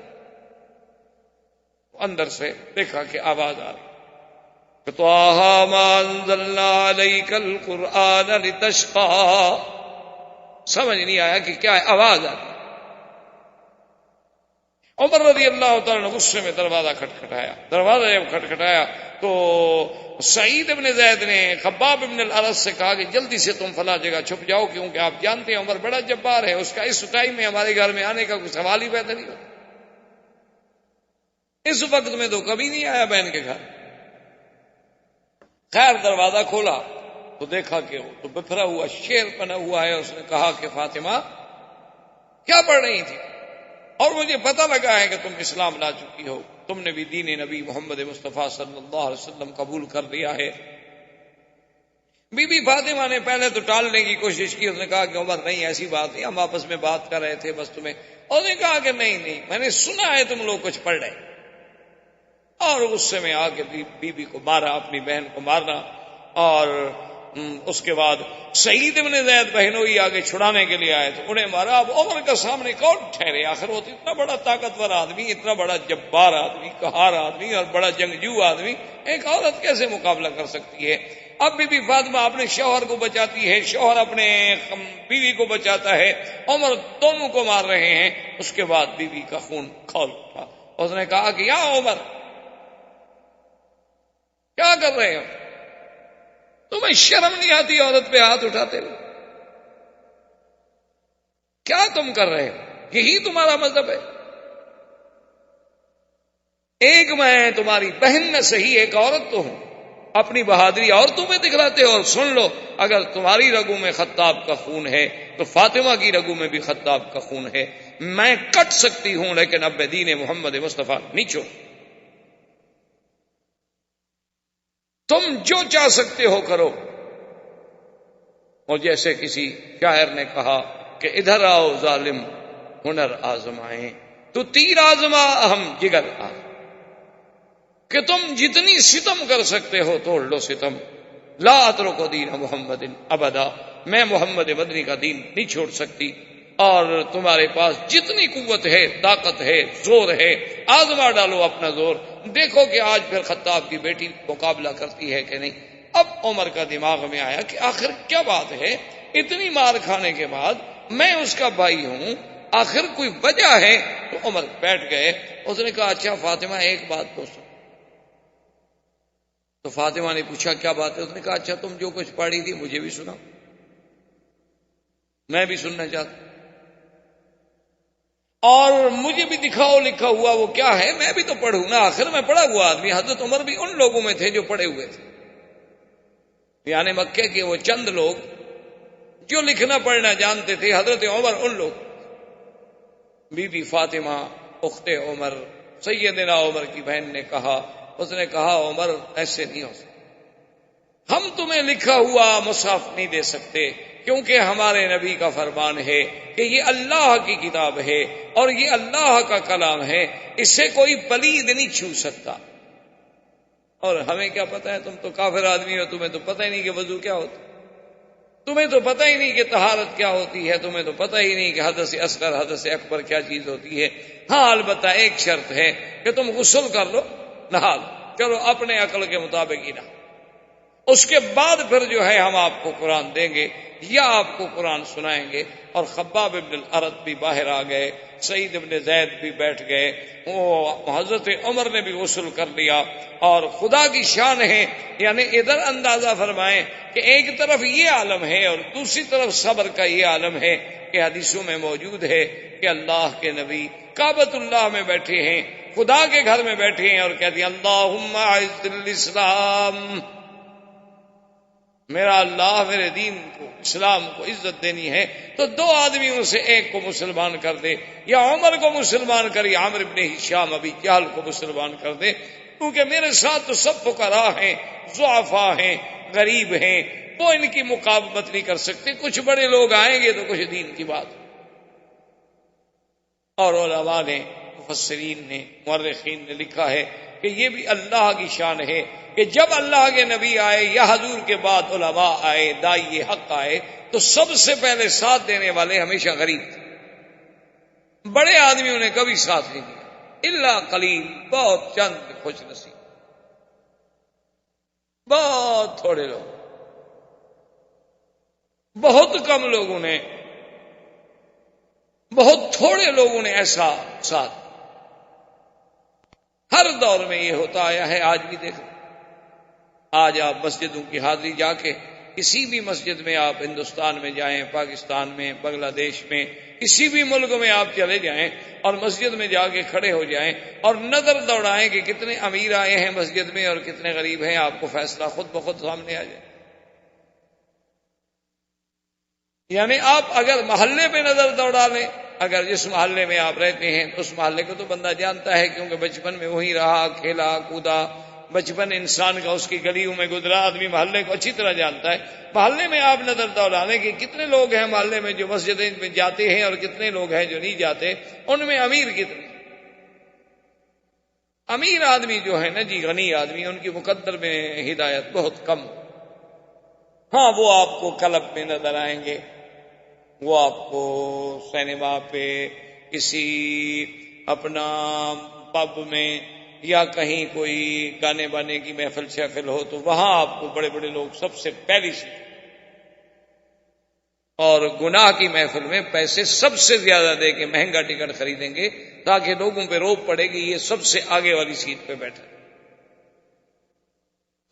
B: اندر سے دیکھا کہ آواز آ رہی، طٰہٰ مَا أَنزَلْنَا عَلَيْكَ الْقُرْآنَ لِتَشْقَىٰ، سمجھ نہیں آیا کہ کیا ہے، آواز آ رہی۔ عمر رضی اللہ تعالیٰ نے غصے میں دروازہ کھٹکھٹایا، دروازہ جب کھٹکھٹایا تو سعید بن زید نے خباب بن الارت سے کہا کہ جلدی سے تم فلاں جگہ چھپ جاؤ، کیونکہ آپ جانتے ہیں عمر بڑا جبار ہے، اس کا اس ٹائم میں ہمارے گھر میں آنے کا کوئی سوال ہی پیدا نہیں ہوتا، اس وقت میں تو کبھی نہیں آیا بہن کے گھر۔ خیر دروازہ کھولا تو دیکھا کہ وہ تو بکھرا ہوا شعر بنا ہوا ہے، اس نے کہا کہ فاطمہ کیا پڑھ رہی تھی؟ اور مجھے پتہ لگا ہے کہ تم اسلام لا چکی ہو، تم نے بھی دین نبی محمد مصطفیٰ صلی اللہ علیہ وسلم قبول کر لیا ہے۔ بی بی فاطمہ نے پہلے تو ٹالنے کی کوشش کی، اس نے کہا کہ عمر نہیں ایسی بات نہیں، ہم آپس میں بات کر رہے تھے بس تمہیں، اور نے کہا کہ نہیں میں نے سنا ہے تم لوگ کچھ پڑھ رہے، اور غصے میں آ کے بی بی کو مارا، اپنی بہن کو مارنا، اور اس کے بعد سعید بن زید بہنوئی آگے چھڑانے کے لیے آئے تو انہیں مارا۔ اب عمر کا سامنے کون ٹھہرے، آخر وہ تو اتنا بڑا طاقتور آدمی، اتنا بڑا جبار آدمی، قہار آدمی اور بڑا جنگجو آدمی، ایک عورت کیسے مقابلہ کر سکتی ہے؟ اب بی بی فاطمہ اپنے شوہر کو بچاتی ہے، شوہر اپنے بیوی کو بچاتا ہے، عمر دونوں کو مار رہے ہیں۔ اس کے بعد بیوی کا خون کھول اٹھا، اس نے کہا کہ یا عمر کیا کر رہے ہو، تمہیں شرم نہیں آتی عورت پہ ہاتھ اٹھاتے ہو، کیا تم کر رہے ہو، یہی تمہارا مذہب ہے؟ ایک میں تمہاری بہن نہ صحیح ایک عورت تو ہوں، اپنی بہادری عورتوں میں دکھلاتے ہو، اور سن لو اگر تمہاری رگوں میں خطاب کا خون ہے تو فاطمہ کی رگوں میں بھی خطاب کا خون ہے، میں کٹ سکتی ہوں لیکن اب دین محمد مصطفیٰ نہیں چھوڑ، تم جو چاہ سکتے ہو کرو۔ اور جیسے کسی شاعر نے کہا کہ ادھر آؤ ظالم ہنر آزمائیں، تو تیر آزما ہم جگر آزما، کہ تم جتنی ستم کر سکتے ہو توڑ لو ستم، لا اترک دین محمد ابدا، میں محمد مدنی کا دین نہیں چھوڑ سکتی، اور تمہارے پاس جتنی قوت ہے، طاقت ہے، زور ہے، آزما ڈالو اپنا زور، دیکھو کہ آج پھر خطاب کی بیٹی مقابلہ کرتی ہے کہ نہیں۔ اب عمر کا دماغ میں آیا کہ آخر کیا بات ہے، اتنی مار کھانے کے بعد میں اس کا بھائی ہوں، آخر کوئی وجہ ہے، تو عمر بیٹھ گئے۔ اس نے کہا اچھا فاطمہ ایک بات تو سن، تو فاطمہ نے پوچھا کیا بات ہے؟ اس نے کہا اچھا تم جو کچھ پڑھی تھی مجھے بھی سنا، میں بھی سننا چاہتا ہوں، اور مجھے بھی دکھاؤ لکھا ہوا وہ کیا ہے، میں بھی تو پڑھوں نا، آخر میں پڑھا ہوا آدمی، حضرت عمر بھی ان لوگوں میں تھے جو پڑھے ہوئے تھے، یعنی مکے کے وہ چند لوگ جو لکھنا پڑھنا جانتے تھے، حضرت عمر ان لوگ۔ بی بی فاطمہ اخت عمر سیدنا عمر کی بہن نے کہا، اس نے کہا عمر ایسے نہیں ہو سکتا، ہم تمہیں لکھا ہوا مصحف نہیں دے سکتے، کیونکہ ہمارے نبی کا فرمان ہے کہ یہ اللہ کی کتاب ہے اور یہ اللہ کا کلام ہے، اسے کوئی پلید نہیں چھو سکتا۔ اور ہمیں کیا پتہ ہے، تم تو کافر آدمی ہو، تمہیں تو پتہ ہی نہیں کہ وضو کیا ہوتا، تمہیں تو پتہ ہی نہیں کہ طہارت کیا ہوتی ہے، تمہیں تو پتہ ہی نہیں کہ حدث اصغر حدث اکبر کیا چیز ہوتی ہے۔ ہاں البتہ ایک شرط ہے کہ تم غسل کر لو، نہا لو، چلو اپنے عقل کے مطابق ہی نہ۔ اس کے بعد پھر جو ہے ہم آپ کو قرآن دیں گے یا آپ کو قرآن سنائیں گے۔ اور خباب ابن الارت بھی باہر آ گئے، سعید ابن زید بھی بیٹھ گئے، وہ حضرت عمر نے بھی غسل کر لیا۔ اور خدا کی شان ہے، یعنی ادھر اندازہ فرمائیں کہ ایک طرف یہ عالم ہے اور دوسری طرف صبر کا یہ عالم ہے کہ حدیثوں میں موجود ہے کہ اللہ کے نبی کعبۃ اللہ میں بیٹھے ہیں، خدا کے گھر میں بیٹھے ہیں اور کہتے ہیں اللہم اعز الاسلام، میرا اللہ میرے دین کو، اسلام کو عزت دینی ہے تو دو آدمیوں سے ایک کو مسلمان کر دے، یا عمر کو مسلمان کر یا عامر ابن ہشام ابی جہل کو مسلمان کر دے، کیونکہ میرے ساتھ تو سب فقراء ہیں، ضعفاء ہیں، غریب ہیں، وہ ان کی مقاومت نہیں کر سکتے، کچھ بڑے لوگ آئیں گے تو کچھ دین کی بات۔ اور علماء نے، مفسرین نے، مورخین نے لکھا ہے کہ یہ بھی اللہ کی شان ہے کہ جب اللہ کے نبی آئے یا حضور کے بعد علماء آئے، داعی حق آئے، تو سب سے پہلے ساتھ دینے والے ہمیشہ غریب تھے، بڑے آدمیوں نے کبھی ساتھ نہیں دیا، الا قلیل، بہت چند خوش نصیب، بہت تھوڑے لوگ، بہت کم لوگوں نے، بہت تھوڑے لوگوں نے ایسا ساتھ۔ ہر دور میں یہ ہوتا آیا ہے، آج بھی دیکھ، آج آپ مسجدوں کی حاضری جا کے کسی بھی مسجد میں آپ ہندوستان میں جائیں، پاکستان میں، بنگلہ دیش میں، کسی بھی ملک میں آپ چلے جائیں اور مسجد میں جا کے کھڑے ہو جائیں اور نظر دوڑائیں کہ کتنے امیر آئے ہیں مسجد میں اور کتنے غریب ہیں، آپ کو فیصلہ خود بخود سامنے آ جائے۔ یعنی آپ اگر محلے پہ نظر دوڑا لیں، اگر جس محلے میں آپ رہتے ہیں تو اس محلے کو تو بندہ جانتا ہے، کیونکہ بچپن میں وہی رہا، کھیلا کودا، بچپن انسان کا اس کی گلیوں میں گزرا، آدمی محلے کو اچھی طرح جانتا ہے۔ محلے میں آپ نظر دوڑانے کہ کتنے لوگ ہیں محلے میں جو مسجدیں میں جاتے ہیں اور کتنے لوگ ہیں جو نہیں جاتے، ان میں امیر کتنے، امیر آدمی جو ہے نا جی، غنی آدمی، ان کی مقدر میں ہدایت بہت کم۔ ہاں وہ آپ کو کلب میں نظر آئیں گے، وہ آپ کو سینما پہ، کسی اپنا پب میں، یا کہیں کوئی گانے بانے کی محفل شہفل ہو تو وہاں آپ کو بڑے بڑے لوگ سب سے پہلی سیٹ، اور گناہ کی محفل میں پیسے سب سے زیادہ دے کے مہنگا ٹکٹ خریدیں گے تاکہ لوگوں پہ روب پڑے گی یہ سب سے آگے والی سیٹ پہ بیٹھا۔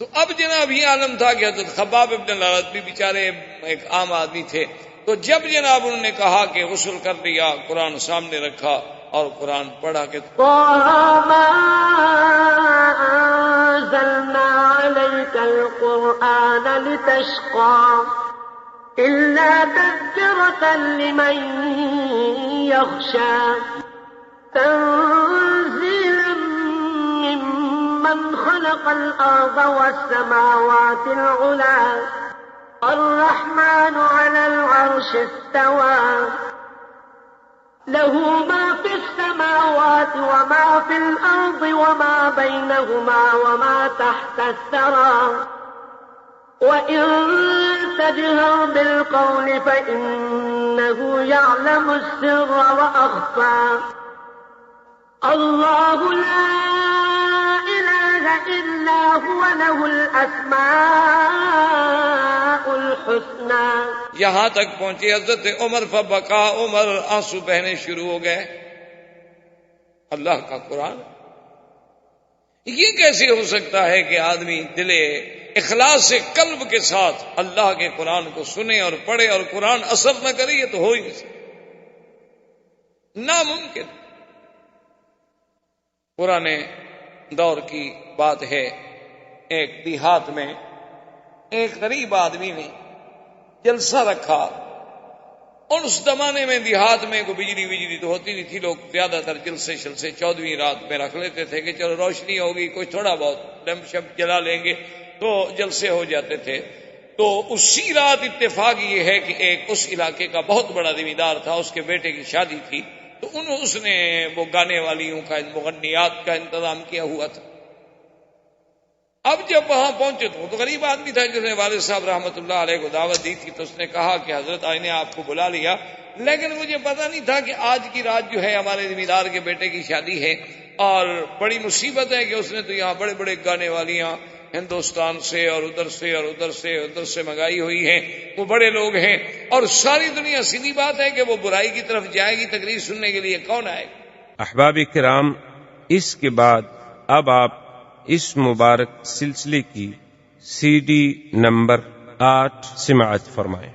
B: تو اب جناب یہ عالم تھا کہ حضرت خباب ابن الارت بھی بیچارے ایک عام آدمی تھے، تو جب جناب انہوں نے کہا کہ غسل کر لیا، قرآن سامنے رکھا اور قرآن پڑھا کہ
C: وَمَا أَنزَلْنَا عَلَيْكَ الْقُرْآنَ لِتَشْقَىٰ إِلَّا تَذْكِرَةً لِّمَن يَخْشَىٰ تَنزِيلًا مِّمَّنْ خَلَقَ الْأَرْضَ وَالسَّمَاوَاتِ الْعُلَىٰ الرحمن على العرش استوى له ما في السماوات وما في الأرض وما بينهما وما تحت الثرى وإن تجهر بالقول فإنه يعلم السر وأخفى الله لا إله إلا هو له الأسماء الحسنى۔
B: یہاں تک پہنچے حضرت عمر فبکا عمر، آنسو بہنے شروع ہو گئے۔ اللہ کا قرآن، یہ کیسے ہو سکتا ہے کہ آدمی دل اخلاص سے قلب کے ساتھ اللہ کے قرآن کو سنے اور پڑھے اور قرآن اثر نہ کرے؟ یہ تو ہو ہی نہیں سکتا، ناممکن۔ پرانے دور کی بات ہے، ایک دیہات میں ایک غریب آدمی نے جلسہ رکھا، اور اس زمانے میں دیہات میں کوئی بجلی تو ہوتی نہیں تھی، لوگ زیادہ تر جلسے 14ویں رات میں رکھ لیتے تھے کہ چلو روشنی ہوگی، کوئی تھوڑا بہت لیمپ شپ جلا لیں گے تو جلسے ہو جاتے تھے۔ تو اسی رات اتفاق یہ ہے کہ ایک اس علاقے کا بہت بڑا زمیندار تھا، اس کے بیٹے کی شادی تھی، تو اس نے وہ گانے والیوں کا، مغنیات کا انتظام کیا ہوا تھا۔ اب جب وہاں پہنچے تو غریب آدمی تھا جس نے والد صاحب رحمۃ اللہ علیہ کو دعوت دی تھی، تو اس نے کہا کہ حضرت آئی نے آپ کو بلا لیا، لیکن مجھے پتہ نہیں تھا کہ آج کی رات جو ہے ہمارے زمیندار کے بیٹے کی شادی ہے، اور بڑی مصیبت ہے کہ اس نے تو یہاں بڑے بڑے گانے والیاں ہندوستان سے اور ادھر سے اور ادھر سے ادھر سے منگائی ہوئی ہیں، وہ بڑے لوگ ہیں، اور ساری دنیا سیدھی بات ہے کہ وہ برائی کی طرف جائے گی، تقریر سننے کے لیے کون آئے گا؟
A: احباب کرام، اس کے بعد اب آپ اس مبارک سلسلے کی CD نمبر 8 سماعت فرمائیں۔